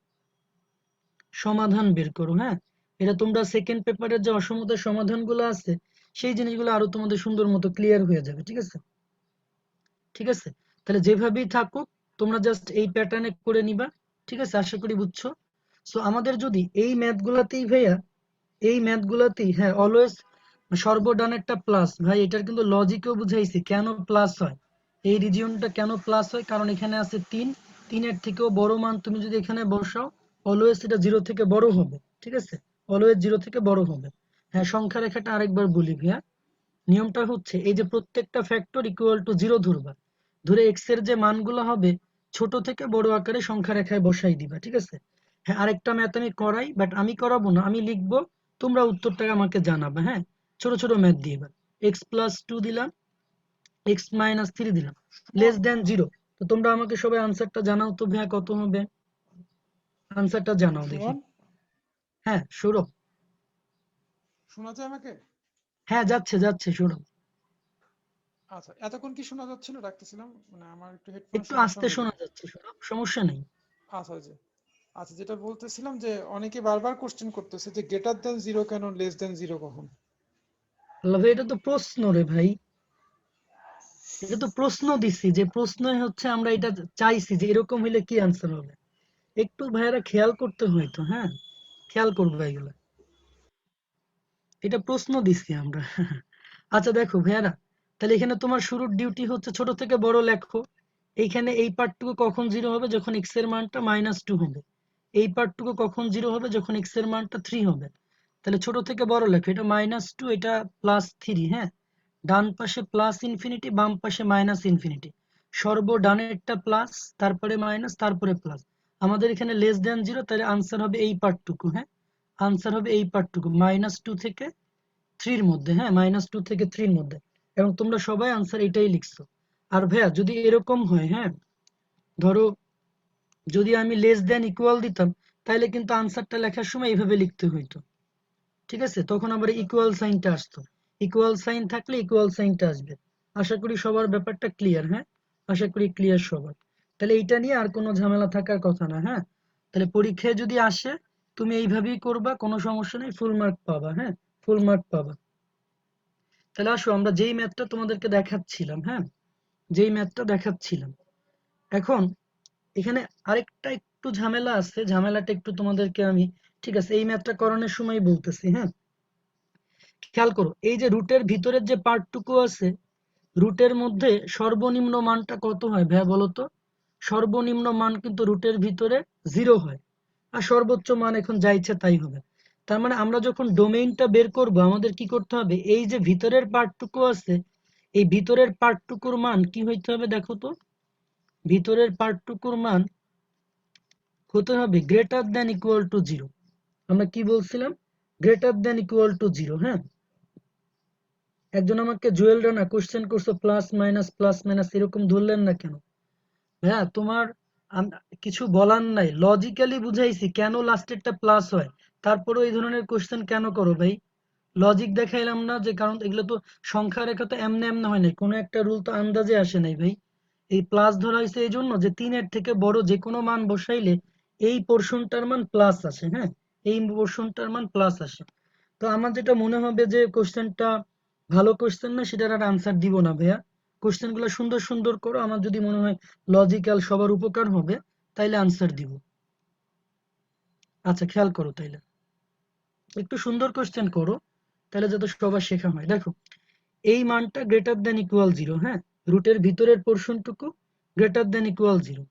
সমাধান বের করো। হ্যাঁ, এটা তোমরা সেকেন্ড পেপারের যে অসমতার সমাধানগুলো আছে সেই জিনিসগুলো আরো তোমাদের সুন্দর মতো ক্লিয়ার হয়ে যাবে, ঠিক আছে। ঠিক আছে, তাহলে যেভাবেই থাকুক তোমরা জাস্ট এই প্যাটার্নে করে নিবা, ঠিক আছে, আশা করি বুঝছো। সো আমাদের যদি এই ম্যাথগুলাতেই ভাইয়া, এই ম্যাথগুলাতেই হ্যাঁ অলওয়েজ সর্বডানেরটা প্লাস, ভাই এটার কিন্তু লজিকেও বুঝাইছি কেন প্লাস হয়, এই রিজিয়নটা কেন প্লাস হয়, কারণ এখানে আছে 3, 3-এর থেকেও বড় মান তুমি যদি এখানে বসাও অলওয়েজ এটা জিরো থেকে বড় হবে, ঠিক আছে, অলওয়েজ জিরো থেকে বড় হবে। হ্যাঁ, সংখ্যা রেখাটা আরেকবার বলি ভাইয়া, নিয়মটা হচ্ছে এই যে প্রত্যেকটা ফ্যাক্টর ইকুয়াল টু জিরো ধরবা, ধরে এক্স এর যে মানগুলো হবে ছোট থেকে বড় আকারে সংখ্যা রেখায় বসাই দিবা, ঠিক আছে। হ্যাঁ, আরেকটা ম্যাথ আমি করাই, বাট আমি করাবো না, আমি লিখবো, তোমরা উত্তরটা আমাকে জানাবে। হ্যাঁ, ছোট ছোট ম্যাথ দিয়ে এবার এক্স প্লাস টু দিলাম, এক্স মাইনাস থ্রি দিলাম, সুমন লেস দেন জিরো। তো তোমরা আমাকে সবাই আনসারটা জানাও তো ভাইয়া, কত হবে আনসারটা জানাও দেখি। সুমন হ্যাঁ সৌরভ। শোনা যায় আমাকে? হ্যাঁ যাচ্ছে যাচ্ছে সৌরভ। আচ্ছা, এতক্ষণ কি শোনা যাচ্ছিল? রাখতেছিলাম, মানে আমার একটু হেডফোনের একটু সমস্যা আস্তে মেবি। শোনা যাচ্ছে সৌরভ, সমস্যা নেই। আচ্ছা, যে আচ্ছা, যেটা বলতেছিলাম যে অনেকে বারবার কোশ্চেন করতেছে যে গ্রেটার দেন জিরো কেন, লেস দেন জিরো কখন? আল্লাহ ভাই, এটা তো প্রশ্ন রে ভাই, এটা তো প্রশ্ন দিছি, যে প্রশ্ন হচ্ছে আমরা এটা চাইছি যে এরকম হইলে কি আনসার হবে। একটু ভাইয়ারা খেয়াল করতে হইতো। হ্যাঁ, খেয়াল করবো এগুলা, এটা প্রশ্ন দিছি আমরা। আচ্ছা দেখো ভাইয়ারা, তাহলে এখানে তোমার শুরুর ডিউটি হচ্ছে ছোট থেকে বড় লেখো। এইখানে এই পার্টটুকু কখন জিরো হবে, যখন এক্স এর মানটা -2 হবে। এই পার্টটুকু কখন জিরো হবে, যখন এক্স এর মানটা 3 হবে। তাহলে ছোট থেকে বড় লেখো, এটা -2, এটা +3। হ্যাঁ, ডান পাশে প্লাস ইনফিনিটি, বাম পাশে মাইনাস ইনফিনিটি। সর্ব ডানেরটা প্লাস, তারপরে মাইনাস, তারপরে প্লাস। আমাদের এখানে লেস দেন জিরো, তাহলে আনসার হবে এই পার্টটুকু। হ্যাঁ, আনসার হবে এই পার্টটুকু -2 থেকে 3-র মধ্যে। হ্যাঁ, -2 থেকে 3-র মধ্যে। এবং তোমরা সবাই আনসার এটাই লিখছো। আর ভাইয়া যদি এরকম হয়, হ্যাঁ ধরো যদি আমি লেস দেন ইকুয়াল দিতাম, তাহলে কিন্তু আনসারটা লেখার সময় এইভাবে লিখতে হইতো, ঠিক আছে, তখন আবার ইকুয়াল সাইনটা আসতো। ইকুয়াল সাইন থাকলে ইকুয়াল সাইনটা আসবে। আশা করি সবার ব্যাপারটা ক্লিয়ার। হ্যাঁ, আশা করি ক্লিয়ার সবার। তাহলে এইটা নিয়ে আর কোনো ঝামেলা থাকার কথা না। হ্যাঁ, তাহলে পরীক্ষায় যদি আসে তুমি এইভাবেই করবা, কোনো সমস্যা নেই, ফুল মার্ক পাবা। হ্যাঁ, ফুল মার্ক পাবা। তাহলে আসো আমরা যেই ম্যাথটা তোমাদেরকে দেখাচ্ছিলাম, হ্যাঁ যেই ম্যাথটা দেখাচ্ছিলাম, এখন এখানে আরেকটা একটু ঝামেলা আছে, ঝামেলাটা একটু তোমাদেরকে আমি, ঠিক আছে, এই ম্যাথটা করানোর সময় বলতেছি। হ্যাঁ, খেয়াল করো, এই যে রুটের ভিতরের যে পার্টটুকু আছে, রুটের মধ্যে সর্বনিম্ন মানটা কত হয় ভাইয়া বলো তো। সর্বনিম্ন মান কিন্তু রুটের ভিতরে 0 হয়, আর সর্বোচ্চ মান এখন যা ইচ্ছা তাই হবে। তার মানে আমরা যখন ডোমেইনটা বের করব আমাদের কি করতে হবে, এই যে ভিতরের পার্টটুকু আছে এই ভিতরের পার্টটুকুর মান কি হইতে হবে দেখো তো, ভিতরের পার্টটুকুর মান হতে হবে গ্রেটার দ্যান ইকুয়াল টু 0। আমরা কি বলছিলাম, গ্রেটার দ্যান ইকুয়াল টু 0। হ্যাঁ, একজন আমাকে জুয়েল রানা কোশ্চেন করছো প্লাস মাইনাস এরকম ধরলেন না কেন? হ্যাঁ, তোমার কিছু বলার নাই, লজিক্যালি বুঝাইছি কেন লাস্টেরটা প্লাস হয়, তারপরে এই ধরনের কোশ্চেন কেন করো ভাই? লজিক দেখাইলাম না যে, কারণ এগুলো তো সংখ্যা রেখা তো এমনি এমনি হয় নাই, কোনো একটা রুল তো আন্দাজে আসে নাই ভাই। এই প্লাস ধরা হয়েছে এই জন্য যে 3-এর থেকে বড় যে কোনো মান বসাইলে এই পোর্শনটার মান প্লাস আসে। হ্যাঁ, এই পোর্শনটার মান প্লাস আসে। তো আমার যেটা মনে হবে যে কোশ্চেনটা ভালো কোশ্চেন না, সেটার আর আনসার দিব না ভাইয়া। কোশ্চেন গুলো সুন্দর সুন্দর করো, আমার যদি মনে হয় লজিক্যাল সবার উপকার হবে তাইলে আনসার দিব। আচ্ছা খেয়াল করো তাইলে, একটু সুন্দর কোশ্চেন করো তাহলে যাতে সবার শেখা হয়। দেখো, এই মানটা গ্রেটার দ্যান ইকুয়াল 0। হ্যাঁ, রুটের ভিতরের পোর্শনটুকু গ্রেটার দ্যান ইকুয়াল 0।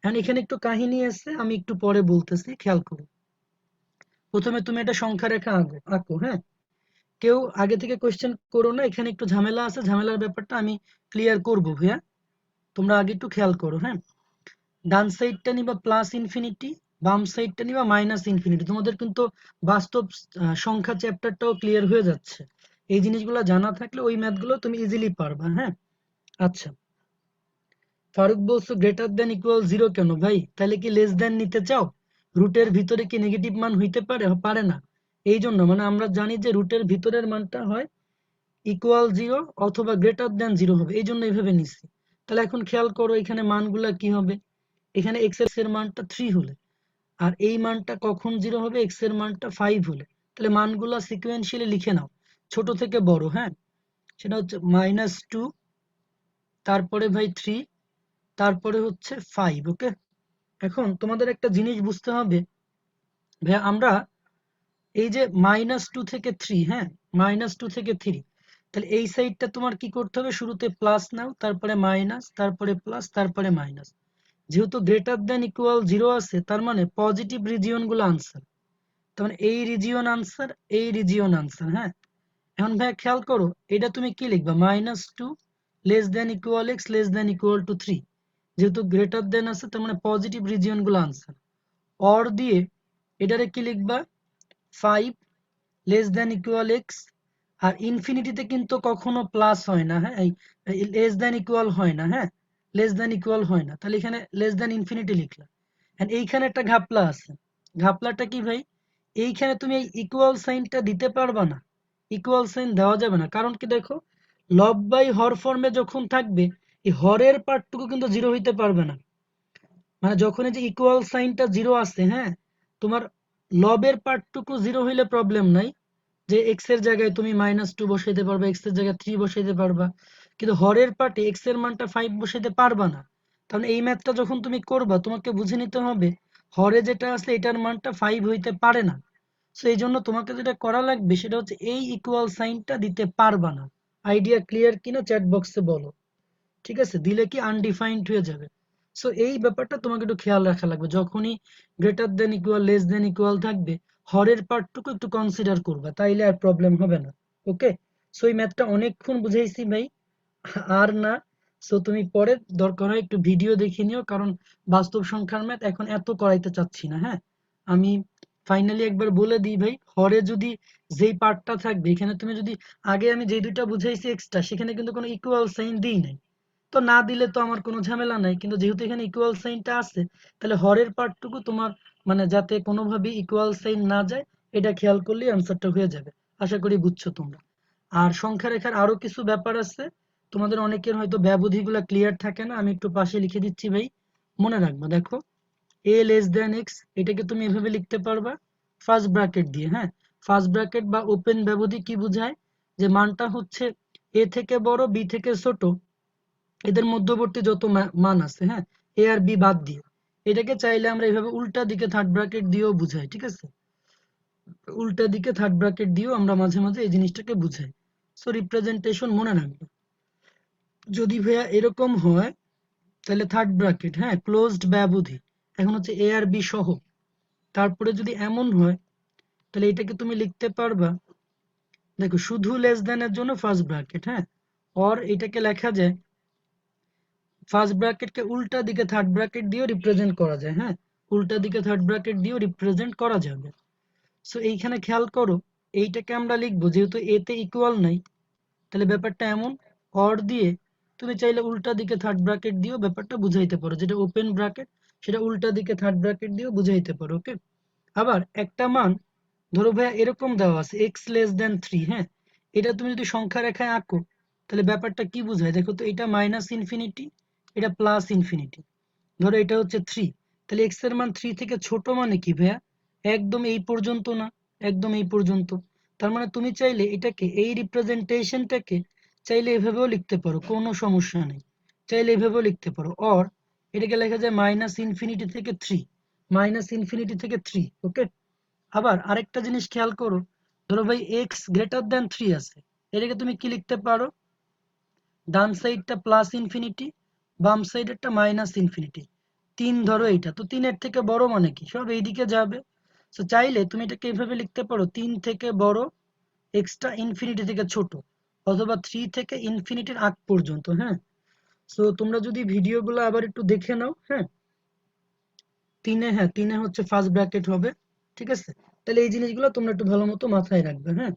এখন এখানে একটু কাহিনী আছে, আমি একটু পরে বলতেছি, খেয়াল করো। প্রথমে তুমি একটা সংখ্যা রেখা আঁকো। হ্যাঁ, কেউ আগে থেকে কোশ্চেন করো না, এখানে একটু ঝামেলা আছে, ঝামেলার ব্যাপারটা আমি ক্লিয়ার করবো ভাইয়া, তোমরা আগে একটু খেয়াল করো। হ্যাঁ, ডান সাইডটা নিবা প্লাস ইনফিনিটি, বাম সাইডটা নিবা মাইনাস ইনফিনিটি। তোমাদের কিন্তু বাস্তব সংখ্যা চ্যাপ্টারটাও ক্লিয়ার হয়ে যাচ্ছে, এই জিনিসগুলো জানা থাকলে ওই ম্যাথগুলো তুমি ইজিলি পারবা। হ্যাঁ, আচ্ছা ফারুক বলছো গ্রেটার দ্যান ইকুয়াল 0 কেন ভাই, তাহলে কি লেস দ্যান নিতে চাও? রুটের ভিতরে কি নেগেটিভ মান হইতে পারে? পারে না। এই জন্য মানে আমরা জানি যে রুটের ভিতরের মানটা হয় ইকুয়াল 0 অথবা গ্রেটার দ্যান 0 হবে, এই জন্য এইভাবে নিচ্ছি। তাহলে এখন খেয়াল করো এখানে মানগুলা কি হবে, এখানে এক্স এর মানটা 3 হলে, আর এই মানটা কখন 0 হবে, এক্স এর মানটা 5 হলে। তাহলে মানগুলা সিকোয়েন্সিয়ালি লিখে নাও ছোট থেকে বড়। হ্যাঁ, সেটা হচ্ছে -2, তারপরে ভাই 3, তারপরে হচ্ছে 5। ওকে, এখন তোমাদের একটা জিনিস বুঝতে হবে ভাইয়া, আমরা এই যে -2 থেকে 3, হ্যাঁ -2 থেকে 3, তাহলে এই সাইডটা তোমার কি করতে হবে, শুরুতে প্লাস নাও, তারপরে মাইনাস, তারপরে প্লাস, তারপরে মাইনাস। যেহেতু গ্রেটার দ্যান ইকুয়াল 0 আছে, তার মানে পজিটিভ রিজিয়ন গুলো আনসার, তার মানে এই রিজিয়ন আনসার, এই রিজিয়ন আনসার। হ্যাঁ, এখন ভাই খেয়াল করো, এটা তুমি কি লিখবা, -2 less than equal x less than equal to 3, যেহেতু গ্রেটার দ্যান আছে তার মানে পজিটিভ রিজিয়ন গুলো আনসার। অর দিয়ে এটারে কি লিখবা, 5 লেস দ্যান ইকুয়াল এক্স, আর ইনফিনিটিতে কিন্তু কখনো প্লাস হয় না। হ্যাঁ, এই লেস দ্যান ইকুয়াল হয় না। হ্যাঁ, লেস দ্যান ইকুয়াল হয় না, তাহলে এখানে লেস দ্যান ইনফিনিটি লিখলাম। এন্ড এইখানে একটা ঘাপলা আছে, ঘাপলাটা কি ভাই, এইখানে তুমি এই ইকুয়াল সাইনটা দিতে পারবা না, ইকুয়াল সাইন দেওয়া যাবে না, কারণ কি দেখো, লব বাই হর ফর্মে যখন থাকবে এই হরের পার্টটুকু কিন্তু 0 হইতে পারবে না। মানে যখন এই যে ইকুয়াল সাইনটা 0 আছে, হ্যাঁ, তোমার লবের পার্টটুকু 0 হইলে প্রবলেম নাই, যে এক্স এর জায়গায় তুমি -2 বসাইতে পারবা, এক্স এর জায়গায় 3 বসাইতে পারবা, কিন্তু হরের পার্টে এক্স এর মানটা 5 বসাইতে পারবা না। কারণ এই ম্যাথটা যখন তুমি করবা তোমাকে বুঝে নিতে হবে হরে যেটা আছে এটার মানটা 5 হইতে পারে না। সো এই জন্য তোমাকে যেটা করা লাগবে সেটা হচ্ছে এই ইকুয়াল সাইনটা দিতে পারবা না। আইডিয়া ক্লিয়ার কিনা চ্যাট বক্সে বলো, ঠিক আছে? দিলে কি আনডিফাইন্ড হয়ে যাবে। সো এই ব্যাপারটা তোমাকে একটু খেয়াল রাখা লাগবে, যখনই greater than equal less than equal থাকবে হরের পার্টটুকু একটু কনসিডার করবা, তাইলে আর প্রবলেম হবে না। ওকে, সো এই ম্যাথটা অনেকক্ষণ বুঝাইছি ভাই, আর না। সো তুমি পরে দরকার হয় একটু ভিডিও দেখে নিও, কারণ বাস্তব সংখ্যার ম্যাথ এখন এত করাইতে চাচ্ছি না। হ্যাঁ, আমি ফাইনালি একবার বলে দিই ভাই, হরে যদি যেই পার্টটা থাকবে এখানে তুমি যদি আগে আমি যে দুইটা বুঝাইছি এক্সট্রা, সেখানে কিন্তু কোনো ইকুয়াল সাইন দিই নাই, তো না দিলে তো আমার কোনো ঝামেলা নাই, কিন্তু যেহেতু এখানে ইকুয়াল সাইনটা আছে তাহলে হরের পার্টটুকু তোমার মানে যাতে কোনোভাবে ইকুয়াল সাইন না যায় এটা খেয়াল করলেই আনসারটা হয়ে যাবে। আশা করি বুঝছো তোমরা। আর সংখ্যা রেখার আরো কিছু ব্যাপার আছে, তোমাদের অনেকের হয়তো ব্যবধিগুলো ক্লিয়ার থাকে না, আমি একটু পাশে লিখে দিচ্ছি ভাই, মনে রাখবা। দেখো, a লেস দেন এক্স, এটাকে তুমি এভাবে লিখতে পারবা ফার্স্ট ব্র্যাকেট দিয়ে। হ্যাঁ, ফার্স্ট ব্র্যাকেট বা ওপেন ব্যবধি কি বোঝায়, যে মানটা হচ্ছে a থেকে বড় b থেকে ছোট, এদের মধ্যবর্তী যত মান আছে, হ্যাঁ, এ আর বি বাদ দিয়ে, এটাকে চাইলে আমরা এইভাবে উল্টা দিকে থার্ড ব্র্যাকেট দিয়েও বুঝাই। ঠিক আছে, উল্টা দিকে থার্ড ব্র্যাকেট দিয়েও আমরা মাঝে মাঝে এই জিনিসটাকে বুঝাই। সো রিপ্রেজেন্টেশন মনে রাখবে। যদি ভাইয়া এরকম হয় তাহলে থার্ড ব্র্যাকেট, হ্যাঁ, ক্লোজড ব্যবধি, এখন হচ্ছে এ আর বি সহ। তারপরে যদি এমন হয় তাহলে এটাকে তুমি লিখতে পারবা, দেখো শুধু লেস দেন এর জন্য ফার্স্ট ব্র্যাকেট, হ্যাঁ, অর এটাকে লেখা যায় ফার্স্ট ব্র্যাকেটকে উল্টা দিকে থার্ড ব্র্যাকেট দিয়েও রিপ্রেজেন্ট করা যায়, হ্যাঁ, উল্টা দিকে থার্ড ব্র্যাকেট দিয়েও রিপ্রেজেন্ট করা যাবে। সো এইখানে খেয়াল করো, এইটাকে আমরা লিখবো যেহেতু এতে ইকুয়াল নাই, তাহলে ব্যাপারটা এমন, অর দিয়ে তুমি চাইলে উল্টা দিকে থার্ড ব্র্যাকেট দিয়েও ব্যাপারটা বুঝাইতে পারো, যেটা ওপেন ব্র্যাকেট সেটা উল্টা দিকে থার্ড ব্র্যাকেট দিয়েও বুঝাইতে পারো, ওকে। আবার একটা মান ধরো ভাইয়া এরকম দেওয়া আছে এক্স লেস দেন 3, হ্যাঁ, এটা তুমি যদি সংখ্যা রেখায় আঁকো তাহলে ব্যাপারটা কি বোঝায় দেখো তো, এটা মাইনাস ইনফিনিটি, এটা প্লাস ইনফিনিটি, ধরো এটা হচ্ছে 3, তাহলে এক্স এর মান 3 থেকে ছোট মানে কি ভাইয়া, একদম এই পর্যন্ত না, একদম এই পর্যন্ত। তার মানে তুমি চাইলে এটাকে এই রিপ্রেজেন্টেশনটাকে চাইলে এভাবেও লিখতে পারো, কোনো সমস্যা নেই, চাইলে এভাবেও লিখতে পারো। অর এটাকে লেখা যায় মাইনাস ইনফিনিটি থেকে 3, মাইনাস ইনফিনিটি থেকে 3, ওকে। আবার আরেকটা জিনিস খেয়াল করো, ধরো ভাই এক্স গ্রেটার দেন 3 আছে, এটাকে তুমি কি লিখতে পারো, ডান সাইডটা প্লাস ইনফিনিটি, বাম সাইডেরটা মাইনাস ইনফিনিটি, 3 ধরো এইটা, তো 3 এর থেকে বড় মানে কি সব এইদিকে যাবে। সো চাইলে তুমি এটাকে এইভাবে লিখতে পারো 3 থেকে বড়, এক্সটা ইনফিনিটি থেকে ছোট, অথবা 3 থেকে ইনফিনিটির আগ পর্যন্ত, হ্যাঁ। সো তোমরা যদি ভিডিওগুলো আবার একটু দেখে নাও, হ্যাঁ, 3-এ, হ্যাঁ 3-এ হচ্ছে ফার্স্ট ব্র্যাকেট হবে, ঠিক আছে। তাহলে এই জিনিসগুলো তোমরা একটু ভালো মতো মাথায় রাখবে, হ্যাঁ।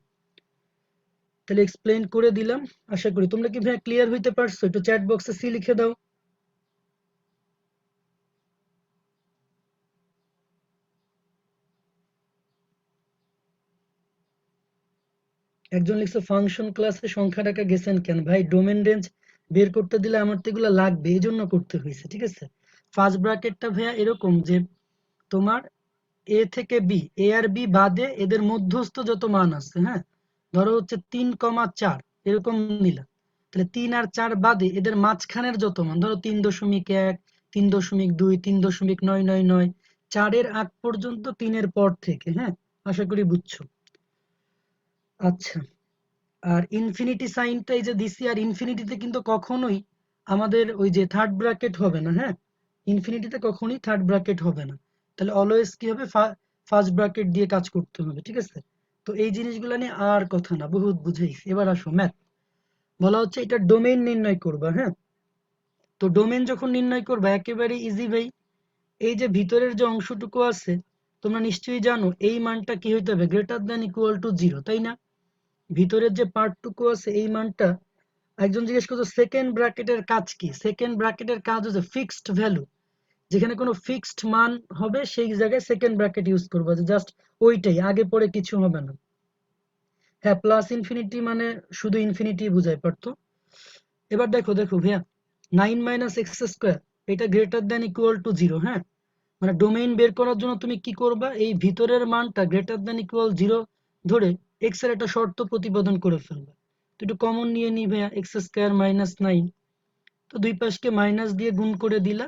তাহলে এক্সপ্লেইন করে দিলাম, আশা করি তোমরা কি ভাই ক্লিয়ার হইতে পারছো, একটু চ্যাট বক্সে সি লিখে দাও। একজন লিখছে ফাংশন ক্লাসে সংখ্যা টাকা গেছেন কেন ভাই, ডোমেন রেঞ্জ বের করতে দিলে আমার তো এগুলো লাগবে, এই জন্য করতে হয়েছে, ঠিক আছে। ফার্স্ট ব্র্যাকেটটা ভাইয়া এরকম যে তোমার এ থেকে বি, এ আর বি বাদে এদের মধ্যস্থ যত মান আছে, হ্যাঁ, ধরো হচ্ছে 3,4 এরকম নিলাম, তাহলে 3 আর 4 বাদে এদের মাঝখানের যত মান, ধরো 3.1, 3.2, 3.999, 4-এর আগ পর্যন্ত 3-এর পর থেকে, হ্যাঁ, আশা করি বুঝছো। আচ্ছা, আর ইনফিনিটি সাইনটা এই যে দিছি, আর ইনফিনিটিতে কিন্তু কখনোই আমাদের ওই যে থার্ড ব্র্যাকেট হবে না, হ্যাঁ, ইনফিনিটিতে কখনোই থার্ড ব্র্যাকেট হবে না, তাহলে অলওয়েজ কি হবে, ফার্স্ট ব্র্যাকেট দিয়ে কাজ করতে হবে, ঠিক আছে। তো এই জিনিসগুলো নিয়ে আর কথা না, বহুত বুঝাইছি, এবার আসো ম্যাথ। বলা হচ্ছে এটা ডোমেইন নির্ণয় করবা, হ্যাঁ, তো ডোমেইন যখন নির্ণয় করবা একেবারে ইজি ভাই, এই যে ভিতরের যে অংশটুকু আছে তোমরা নিশ্চয়ই জানো এই মানটা কি হইতে হবে, গ্রেটার দ্যান ইকুয়াল টু 0, তাই না। ভিতরের যে পার্টটুকু আছে এই মানটা, একজন জিজ্ঞেস করছে সেকেন্ড ব্র্যাকেটের কাজ কি, সেকেন্ড ব্র্যাকেটের কাজ হচ্ছে ফিক্সড ভ্যালু, যেখানে কোনো ফিক্সড মান হবে সেই জায়গায় সেকেন্ড ব্র্যাকেট ইউজ করবো, যে জাস্ট ওইটাই, আগে পরে কিছু হবে না। হ্যাঁ, প্লাস ইনফিনিটি মানে শুধু ইনফিনিটি বুঝায় পারতো। এবার দেখো দেখো ভাইয়া, 9 মাইনাস এক্স স্কোয়ার এটা গ্রেটার দ্যান ইকুয়াল টু 0, হ্যাঁ, মানে ডোমেইন বের করার জন্য তুমি কি করবা, এই ভিতরের মানটা গ্রেটার দ্যান ইকুয়াল 0 ধরে এক্স এর একটা শর্ত প্রতিপাদন করে ফেলবা। তো একটু কমন নিয়ে নিবে, এক্স স্কোয়ার মাইনাস 9, তো দুই পাশকে মাইনাস দিয়ে গুণ করে দিলা,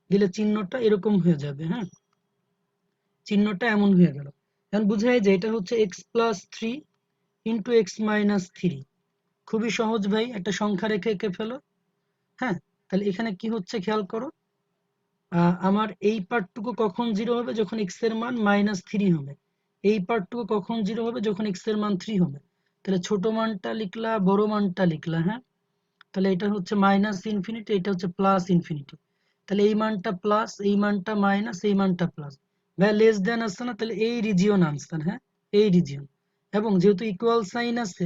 দিলে চিহ্নটা এরকম হয়ে যাবে, হ্যাঁ, চিহ্নটা এমন হয়ে গেল। এখন বুঝাই যে এটা হচ্ছে x plus 3 into x minus 3, খুবই সহজ ভাই, একটা সংখ্যা রেখে এঁকে ফেলো, হ্যাঁ। তাহলে এখানে কি হচ্ছে খেয়াল করো, আমার এই পার্টটুকু কখন 0 হবে, যখন x এর মান -3 হবে, এই পার্টটুকু কখন 0 হবে, যখন x এর মান 3 হবে। তাহলে ছোট মানটা লিখলা, বড় মানটা লিখলা, হ্যাঁ, তাহলে এটা হচ্ছে মাইনাস ইনফিনিটি, এটা হচ্ছে প্লাস ইনফিনিটি, তাহলে এই মানটা প্লাস, এই মানটা মাইনাস, এই মানটা প্লাস, ভাই লেস দেন আছে না, তাহলে এই রিজিয়ন আনসার, হ্যাঁ, এই রিজিয়ন। এবং যেহেতু ইকুয়াল সাইন আছে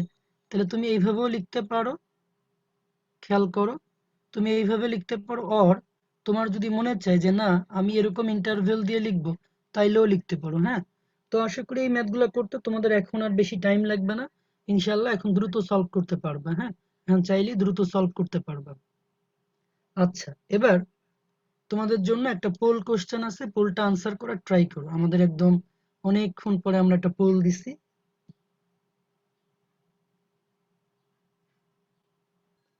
তাহলে তুমি এইভাবেও লিখতে পারো, খেয়াল করো, তুমি এইভাবে লিখতে পারো, অর তোমার যদি মনে চায় যে না আমি এরকম ইন্টারভেল দিয়ে লিখবো তাইলেও লিখতে পারো, হ্যাঁ। তো আশা করি এই ম্যাথগুলো করতে তোমাদের এখন আর বেশি টাইম লাগবে না, ইনশাল্লাহ এখন দ্রুত সলভ করতে পারবে, হ্যাঁ, এখন চাইলেই দ্রুত সলভ করতে পারবে। আচ্ছা, এবার তোমাদের জন্য একটা পোল কোশ্চেন আছে, পোলটা আনসার করার ট্রাই করো, আমাদের একদম অনেকক্ষণ পরে আমরা একটা পোল দিছি।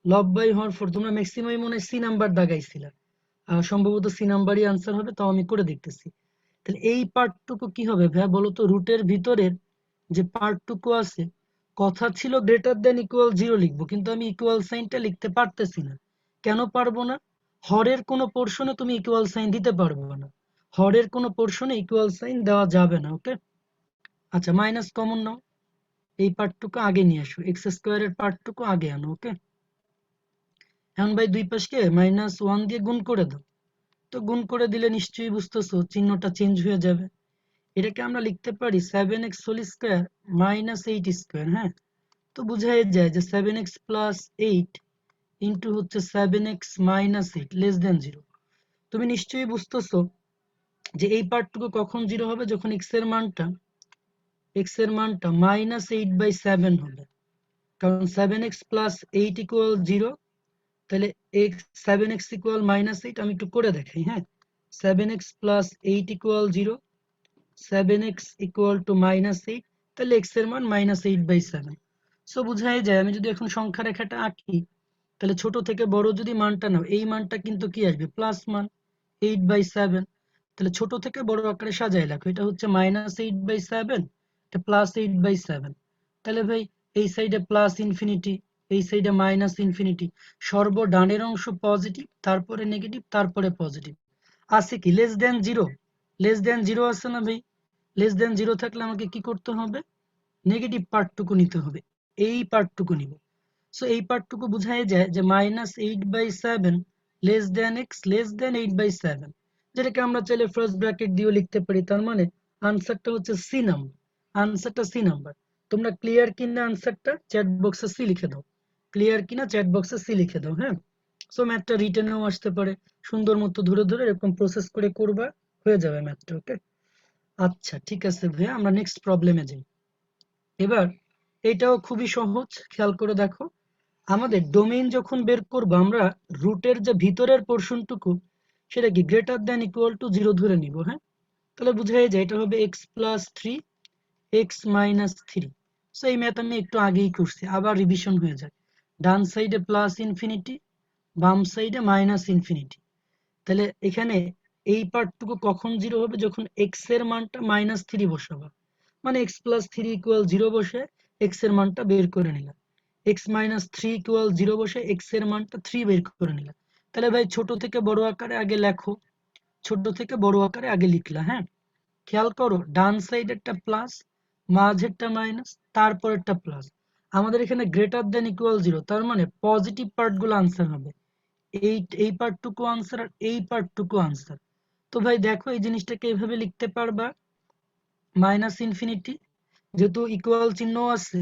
লব বাই হরফোর তোমরা ম্যাক্সিমাম মনে হয় সি নাম্বার দাগাইছিলা, সম্ভবত সি নাম্বারই আনসার হবে, তাও আমি করে দেখতেছি। তাহলে এই পার্টটুকু কি হবে ভাইয়া বলো তো, রুটের ভিতরের যে পার্টটুকু আছে, কথা ছিল গ্রেটার দেন ইকুয়াল 0 লিখবো, কিন্তু আমি ইকুয়াল সাইনটা লিখতে পারতেছি না। কেন পারবো না, হরের কোনো পোর্শনে তুমি ইকুয়াল সাইন দিতে পারবো না, হরের কোনো পোর্শনে ইকুয়াল সাইন দেওয়া যাবে না, ওকে। আচ্ছা মাইনাস কমন নাও, এই পার্টটুকু আগে নিয়ে আসো, এক্স স্কোয়ারের পার্টটুকু আগে আনো। ওকে, এখন ভাই দুই পাশকে -1 দিয়ে গুণ করে দাও। তো গুণ করে দিলে নিশ্চয়ই বুঝতেছো চিহ্নটা চেঞ্জ হয়ে যাবে। এটাকে আমরা লিখতে পারি 7x whole square minus 8 square. হ্যাঁ, তো বোঝাই যায় যে 7x প্লাস 8 ইন্টু হচ্ছে 7x মাইনাস 8 লেস দেন 0। তুমি নিশ্চয়ই বুঝতেছো যে এই পার্টটুকু কখন 0 হবে, যখন x এর মানটা -8/7 হবে। কারণ 7x প্লাস 8 ইকুয়াল 0, তাহলে 7x ইকুয়াল -8। আমি একটু করে দেখাই। হ্যাঁ, 7x plus 8 equal 0, 7x equal to -8, তাহলে x এর মান -8/7। সো বোঝাই যায় আমি যদি এখন সংখ্যা রেখাটা আঁকি, তাহলে ছোট থেকে বড় যদি মানটা নাও, এই মানটা কিন্তু কি আসবে, প্লাস মান 8/7। তাহলে ছোট থেকে বড় আকারে সাজাই রাখো, এটা হচ্ছে -8/7, এটা +8/7। তাহলে ভাই এই সাইডে প্লাস ইনফিনিটি, এই সাইডে মাইনাস ইনফিনিটি, সর্ব ডানের অংশ পজিটিভ, তারপরে নেগেটিভ, তারপরে পজিটিভ। আছে কি লেস দেন 0? লেস দেন 0 আছে না ভাই? লেস দেন 0 থাকলে আমাকে কি করতে হবে, নেগেটিভ পার্টটুকু নিতে হবে, এই পার্টটুকু নিব। সো এই পার্টটুকু বোঝাই যায় যে -8/7 less than x less than 8/7, যেটাকে আমরা চাইলে ফার্স্ট ব্র্যাকেট দিয়েও লিখতে পারি। তার মানে আনসারটা হচ্ছে সি নাম্বার। আনসারটা সি নাম্বার। তোমরা ক্লিয়ার কিনা আনসারটা চ্যাট বক্সে সি লিখে দাও। ক্লিয়ার কিনা চ্যাট বক্সে সি লিখে দাও। হ্যাঁ, সো ম্যাথটা রিটেনেও আসতে পারে, সুন্দর মতো ধরে ধরে এরকম প্রসেস করে করবা, হয়ে যাবে ম্যাথটা। ওকে, আচ্ছা ঠিক আছে ভাইয়া, আমরা নেক্সট প্রবলেমে যাই। এবার এটাও খুবই সহজ, খেয়াল করে দেখো। আমাদের ডোমেইন যখন বের করব, আমরা রুটের যে ভিতরের পোর্শনটুকু সেটা কি গ্রেটার দ্যান ইকুয়াল টু 0 ধরে নিব। হ্যাঁ, তাহলে বুঝাই যায় এটা হবে x plus 3 x minus 3। So এই ম্যাথ আমি একটু আগেই করছি, আবার রিভিশন হয়ে যায়। ডান সাইডে প্লাস ইনফিনিটি, বাম সাইডে মাইনাস ইনফিনিটি। তাহলে এখানে এই পার্টটুকু কখন 0 হবে, যখন x এর মানটা -3 বসাবো, মানে x প্লাস 3 ইকুয়াল 0 বসে x এর মানটা বের করে নিলাম। x মাইনাস 3 ইকুয়াল 0 বসে x এর মানটা 3 বের করে নিলাম। তাহলে ভাই ছোট থেকে বড় আকারে আগে লেখো, ছোট থেকে বড় আকারে আগে লিখলা। হ্যাঁ, খেয়াল করো ডান সাইডেরটা প্লাস, মাঝেরটা মাইনাস, তারপরেরটা প্লাস। আমাদের এখানে গ্রেটার দেন ইকুয়াল 0, তার মানে পজিটিভ পার্টগুলো আনসার হবে। এই পার্টটুকু আনসার আর এই পার্টটুকু আনসার। তো ভাই দেখো এই জিনিসটাকে এইভাবে লিখতে পারবা, মাইনাস ইনফিনিটি, যেহেতু ইকুয়াল চিহ্ন আছে,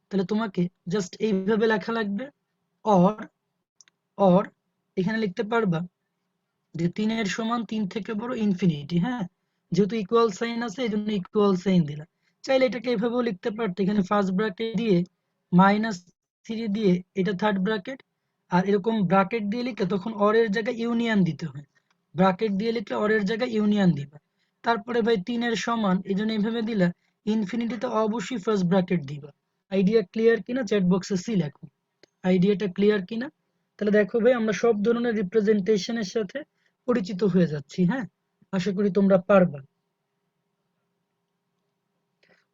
তাহলে তোমাকে জাস্ট এইভাবে লেখা লাগবে। অর অর এখানে লিখতে পারবা যে 3 সমান 3 থেকে বড় ইনফিনিটি। হ্যাঁ, যেহেতু ইকুয়াল সাইন আছে এই জন্য ইকুয়াল সাইন দিলাম। চাইলে এটাকে এভাবেও লিখতে পারতে, এখানে ফার্স্ট ব্র্যাকেট দিয়ে -3 দিয়ে এটা থার্ড ব্র্যাকেট, আর এরকম ব্র্যাকেট দিয়ে লিখলে তখন অরের জায়গায় ইউনিয়ন দিতে হয়। ব্র্যাকেট দিয়ে লিখলে অরের জায়গায় ইউনিয়ন দিবা। তারপরে ভাই 3 সমান, এই জন্য এইভাবে দিলা। ইনফিনিটিতে অবশ্যই ফার্স্ট ব্র্যাকেট দিবা। আইডিয়া ক্লিয়ার কিনা চ্যাট বক্সে সি লেখো, আইডিয়াটা ক্লিয়ার কিনা। তাহলে দেখো ভাই আমরা সব ধরনের রিপ্রেজেন্টেশনের সাথে পরিচিত হয়ে যাচ্ছি। হ্যাঁ, আশা করি তোমরা পারবা।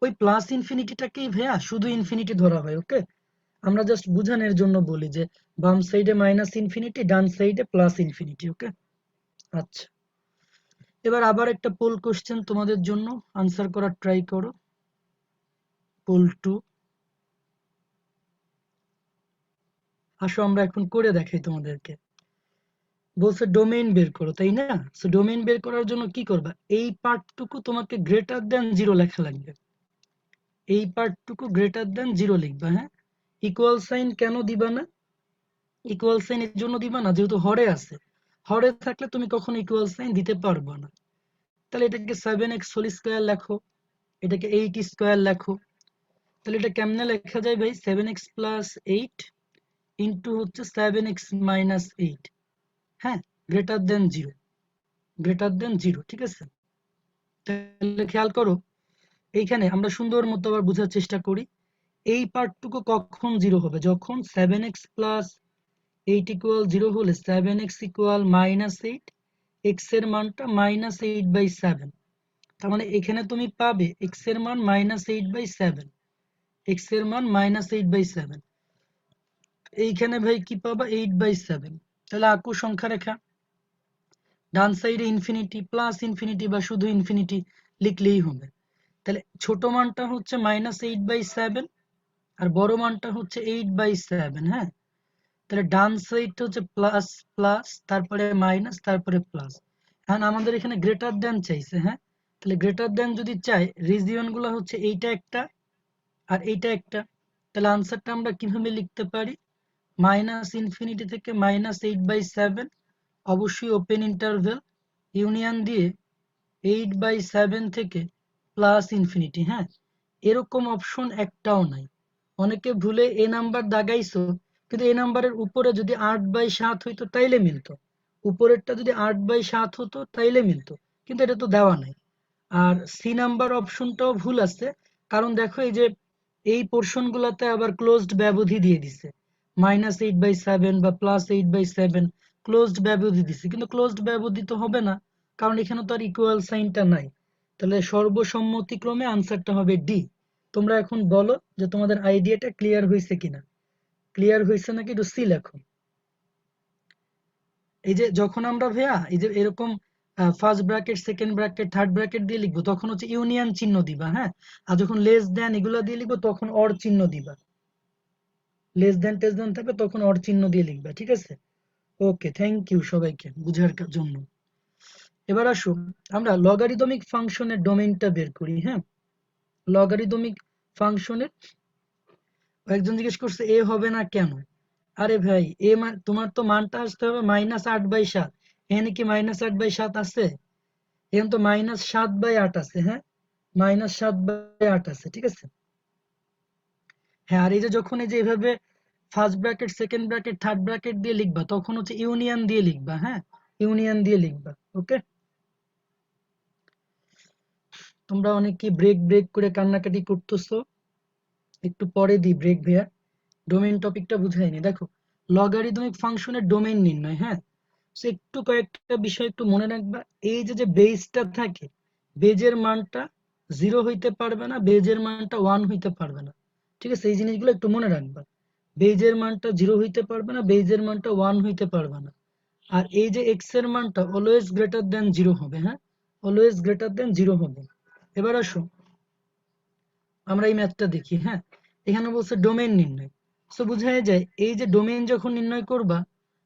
ওই প্লাস ইনফিনিটিটাকেই ভাইয়া শুধু ইনফিনিটি ধরা হয়। ওকে, আমরা জাস্ট বুঝানোর জন্য বলি যে বাম সাইডে মাইনাস ইনফিনিটি, ডান সাইডে প্লাস ইনফিনিটি। ওকে, আচ্ছা এবার আবার একটা পোল কোশ্চেন তোমাদের জন্য, আনসার করার ট্রাই করো। পোল 2, আসো আমরা এখন করে দেখাই তোমাদেরকে। বলছে ডোমেইন বের করো, তাই না? সো ডোমেইন বের করার জন্য কি করবা, এই পার্টটুকু তোমাকে গ্রেটার দেন 0 লেখা লাগবে। এই পার্টটুকু গ্রেটার দেন 0 লিখবা। হ্যাঁ, ইকুয়াল সাইন কেন দিবা না? ইকুয়াল সাইন এর জন্য দিবা না যেহেতু হরে আছে। হরে থাকলে তুমি কখনো ইকুয়াল সাইন দিতে পারবে না। তাহলে এটাকে 7x হোল স্কয়ার লেখো, এটাকে 8 স্কয়ার লেখো। তাহলে এটা কেমনে লেখা যায় ভাই, 7x প্লাস 8 ইন্টু হচ্ছে 7x মাইনাস 8। হ্যাঁ, গ্রেটার দেন 0, গ্রেটার দেন 0। ঠিক আছে, তাহলে খেয়াল করো এইখানে আমরা সুন্দর মতো আবার বোঝার চেষ্টা করি। এই পার্টটুকু কখন 0 হবে, যখন 7x প্লাস 8 ইকুয়াল 0 হলে 7x ইকুয়াল -8, x এর মানটা -8/7। তার মানে এখানে তুমি পাবে x এর মান -8/7, x এর মান -8/7। এইখানে ভাই কি পাবা, 8/7। তাহলে আকু সংখ্যা রেখা, ডান সাইডে ইনফিনিটি, প্লাস ইনফিনিটি বা শুধু ইনফিনিটি লিখলেই হবে। তাহলে ছোট মানটা হচ্ছে -8/7 আর বড় মানটা হচ্ছে 8/7। হ্যাঁ, তাহলে ডান সাইডটা হচ্ছে প্লাস প্লাস, তারপরে মাইনাস, তারপরে প্লাস। এখন আমাদের এখানে গ্রেটার দেন চাইছে। হ্যাঁ, তাহলে গ্রেটার দেন যদি চাই, রিজিয়ন গুলো হচ্ছে এইটা একটা আর এইটা একটা। তাহলে আনসারটা আমরা কিভাবে লিখতে পারি? -ইনফিনিটি থেকে -8/7, অবশ্যই ওপেন ইন্টারভেল, ইউনিয়ন দিয়ে 8/7 থেকে +ইনফিনিটি। হ্যাঁ, এরকম অপশন একটাও নাই। অনেকে ভুলে এ নাম্বার দাগাইছো, কিন্তু এই নাম্বারের উপরে যদি 8/7 হইতো তাইলে মিলতো, উপরেরটা যদি 8/7 হতো তাইলে মিলতো, কিন্তু এটা তো দেওয়া নাই। আর সি নাম্বার অপশনটাও ভুল আছে, কারণ দেখো এই যে এই পোর্শন গুলাতে আবার ক্লোজড ব্যবধি দিয়ে দিছে, -8/7 বা +8/7 ক্লোজড ব্যবধি দিছে, কিন্তু ক্লোজড ব্যবধি তো হবে না, কারণ এখানে তো আর ইকুয়াল সাইনটা নাই। তাহলে সর্বসম্মতিক্রমে আনসারটা হবে ডি। তোমরা এখন বলো যে তোমাদের আইডিয়াটা ক্লিয়ার হয়েছে কিনা। ক্লিয়ার হয়েছে নাকি একটু সি লেখো। এই যে যখন আমরা ভাইয়া এই যে এরকম first bracket, second bracket, third bracket দিয়ে লিখবো, তখন হচ্ছে ইউনিয়ন চিহ্ন দিবা। হ্যাঁ, আর যখন লেস দেন এগুলো দিয়ে লিখবো তখন অর চিহ্ন দিবা। লেস দেন টেস দেন থাকবে তখন অর চিহ্ন দিয়ে লিখবা, ঠিক আছে? ওকে, থ্যাংক ইউ সবাইকে বুঝার জন্য। এবার আসো আমরা লগারিদমিক ফাংশনের ডোমেইনটা বের করি। হ্যাঁ, লগারিদমিক ফাংশনের একজন জিজ্ঞেস করছে এ হবে না কেন? আরে ভাই, এ মান তোমার তো মানটা আসতে হবে -8/7। এখানে কি -8/7 আছে? এখানে তো -7/8 আছে। হ্যাঁ, -7/8 আছে, ঠিক আছে? হ্যাঁ, আর এই যে যখন এই যে এভাবে first bracket, second bracket, third bracket দিয়ে লিখবা, তখন হচ্ছে ইউনিয়ন দিয়ে লিখবা। হ্যাঁ, ইউনিয়ন দিয়ে লিখবা। ওকে, তোমরা অনেকে ব্রেক ব্রেক করে কান্নাকাটি করতেছো, একটু পরে দিই ব্রেক ভাইয়া। ডোমেইন টপিকটা বুঝাইনি। দেখো, লগারিদমিক ফাংশনের ডোমেইন নির্ণয়। হ্যাঁ, সো একটু কয়েকটা বিষয় একটু মনে রাখবা। এই যে যে বেজটা থাকে, বেজের মানটা 0 হইতে পারবে না, বেজের মানটা 1 হইতে পারবে না, ঠিক আছে? এই জিনিসগুলো একটু মনে রাখবা। বেজের মানটা 0 হইতে পারবে না, বেজের মানটা 1 হইতে পারবে না। আর এই যে x এর মানটা অলওয়েজ গ্রেটার দেন 0 হবে। হ্যাঁ, অলওয়েজ গ্রেটার দেন 0 হবে। এবার আসো আমরা এই ম্যাথটা দেখি। হ্যাঁ, এখানে বলছে ডোমেইন নির্ণয়। সো বুঝাই যায় এই যে ডোমেইন যখন নির্ণয় করবা,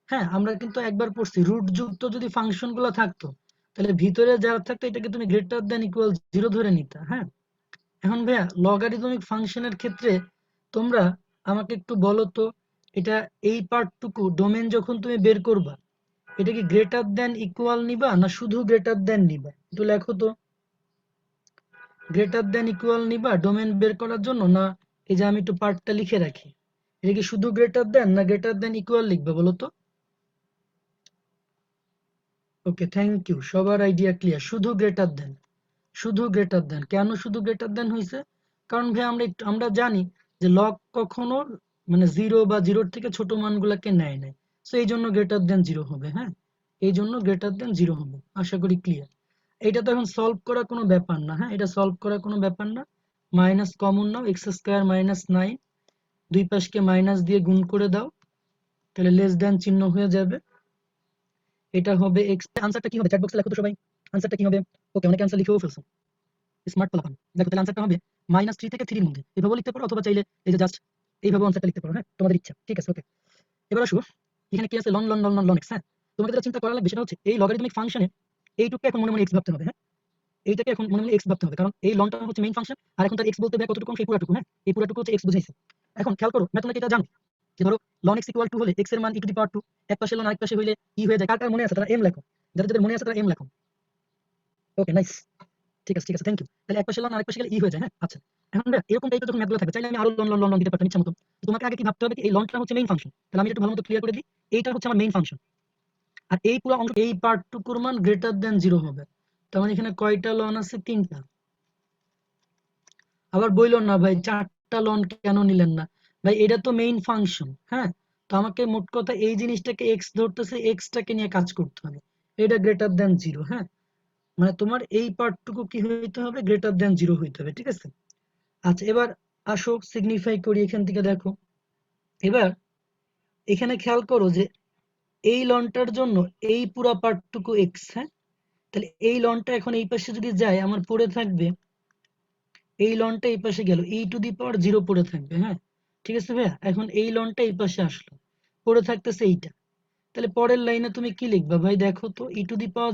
হ্যাঁ, আমরা কিন্তু একবার পড়ছি রুট যুক্ত যদি ফাংশন গুলো থাকতো, তাহলে ভিতরে যা থাকতো এটাকে তুমি গ্রেটার দেন ইকুয়াল 0 ধরে নিতা। হ্যাঁ, এখন ভাইয়া লগারিদমিক ফাংশনের ক্ষেত্রে তোমরা আমাকে একটু বলো তো, এটা এই পার্টটুকু ডোমেইন যখন তুমি বের করবা, এটা কি গ্রেটার দেন ইকুয়াল নিবা না শুধু গ্রেটার দেন নিবা? একটু লেখো তো, গ্রেটার দেন ইকুয়াল নিবা ডোমেন বের করার জন্য, না এই যে আমি একটু পার্টটা লিখে রাখি, এটা কি শুধু গ্রেটার দেন না গ্রেটার দেন ইকুয়াল লিখবে বলো তো? ওকে, থ্যাংক ইউ, সবার আইডিয়া ক্লিয়ার। শুধু গ্রেটার দেন, শুধু গ্রেটার দেন। কেন শুধু গ্রেটার দেন হয়েছে? কারণ ভাই আমরা জানি যে লগ কখনো মানে 0 বা 0 থেকে ছোট মানগুলোকে নেয় নাই, সো এই জন্য গ্রেটার দেন 0 হবে। হ্যাঁ, এই জন্য গ্রেটার দেন 0 হবে। আশা করি ক্লিয়ার। এটা তো এখন সলভ করা কোনো ব্যাপার না। হ্যাঁ, এটা সলভ করা কোনো ব্যাপার না। মাইনাস কমন নাও, x² -9, দুই পাশকে মাইনাস দিয়ে গুণ করে দাও, তাহলে লেস দেন চিহ্ন হয়ে যাবে। এটা হবে x। আনসারটা কি হবে চ্যাট বক্সে লেখো তো সবাই, আনসারটা কি হবে? ওকে, অনেকে আনসার লিখেও ফেলছো, স্মার্ট পোলাপান। দেখো তাহলে আনসারটা হবে -3 থেকে 3 এর মধ্যে। এভাবে লিখতে পারো, অথবা চাইলে এই যে জাস্ট এইভাবে আনসারটা লিখতে পারো। হ্যাঁ, তোমাদের ইচ্ছা, ঠিক আছে? ওকে, এবার আসো এখানে কি আছে, loan loan loan loan loan x। হ্যাঁ, তোমাকে যেটা চিন্তা করা লাগবে সেটা হচ্ছে এই লগারিদমিক ফাংশনে এইটুকু এখন মনে মনে x ভাবতে হবে। হ্যাঁ, এইটাকে এখন মনে মনে x ভাবতে হবে, কারণ এই লনটা হচ্ছে মেইন ফাংশন, আর এখন তার x বলতে কতটুকু অংশ, এই পুরাটুকু। হ্যাঁ, এই পুরাটুকু হচ্ছে x বুঝাইছে। এখন খেয়াল করো, তোমরা কি এটা জানো যে ধরো ln x = 2 হলে x এর মান e⁻², এক পাশে লন আরেক পাশে হইলে কি হয়ে যায়? কার কার মনে আছে তারা m লেখো, যাদের যাদের মনে আছে তারা m লেখো। ওকে, নাইস, ঠিক আছে ঠিক আছে, থ্যাংক ইউ। তাহলে এক পাশে লন আরেক পাশে গেলে ই হয়ে যায়। হ্যাঁ, আচ্ছা, এখন ভাই এরকম টাইপের যখন ম্যাথগুলো থাকবে, চাইলে আমি আরো লন লন লন লন দিতে পারতাম ইচ্ছা মতো। তো তোমাকে আগে কি ভাবতে হবে, এই লনটা হচ্ছে মেইন ফাংশন। তাহলে আমি একটু ভালো মতো ক্লিয়ার করে দিই, এইটা হচ্ছে আমার মেইন ফাংশন, আর এই পুরো অংশ, এই পার্টটুকুর মান গ্রেটার দেন 0 হবে। তার মানে এখানে কয়টা লন আছে? 3টা। আবার বইল না ভাই 4টা লন কেন নিলেন না? ভাই এটা তো মেইন ফাংশন। হ্যাঁ, তো আমাকে মোট কথা এই জিনিসটাকে x ধরতেছে, x টাকে নিয়ে কাজ করতে হবে। এটা গ্রেটার দেন 0। হ্যাঁ, মানে তোমার এই পার্টটুকু কি হইতে হবে? গ্রেটার দেন 0 হইতে হবে, ঠিক আছে? আচ্ছা, এবার আসো সিগনিফাই করি এখান থেকে। দেখো এবার এখানে খেয়াল করো যে এই লনটার জন্য এই পুরা পার্টটুকু x। হ্যাঁ, তাহলে এই লনটা এখন এই পাশে যদি যায়, আমার পড়ে থাকবে এই লনটা এই পাশে গেল, e টু দি পাওয়ার 0 পড়ে থাকবে। হ্যাঁ, ঠিক আছে ভাইয়া? এখন এই লনটা এই পাশে আসলো, পড়ে থাকতেছে এইটা। তাহলে পরের লাইনে তুমি কি লিখবা ভাই দেখো তো, e টু দি পাওয়ার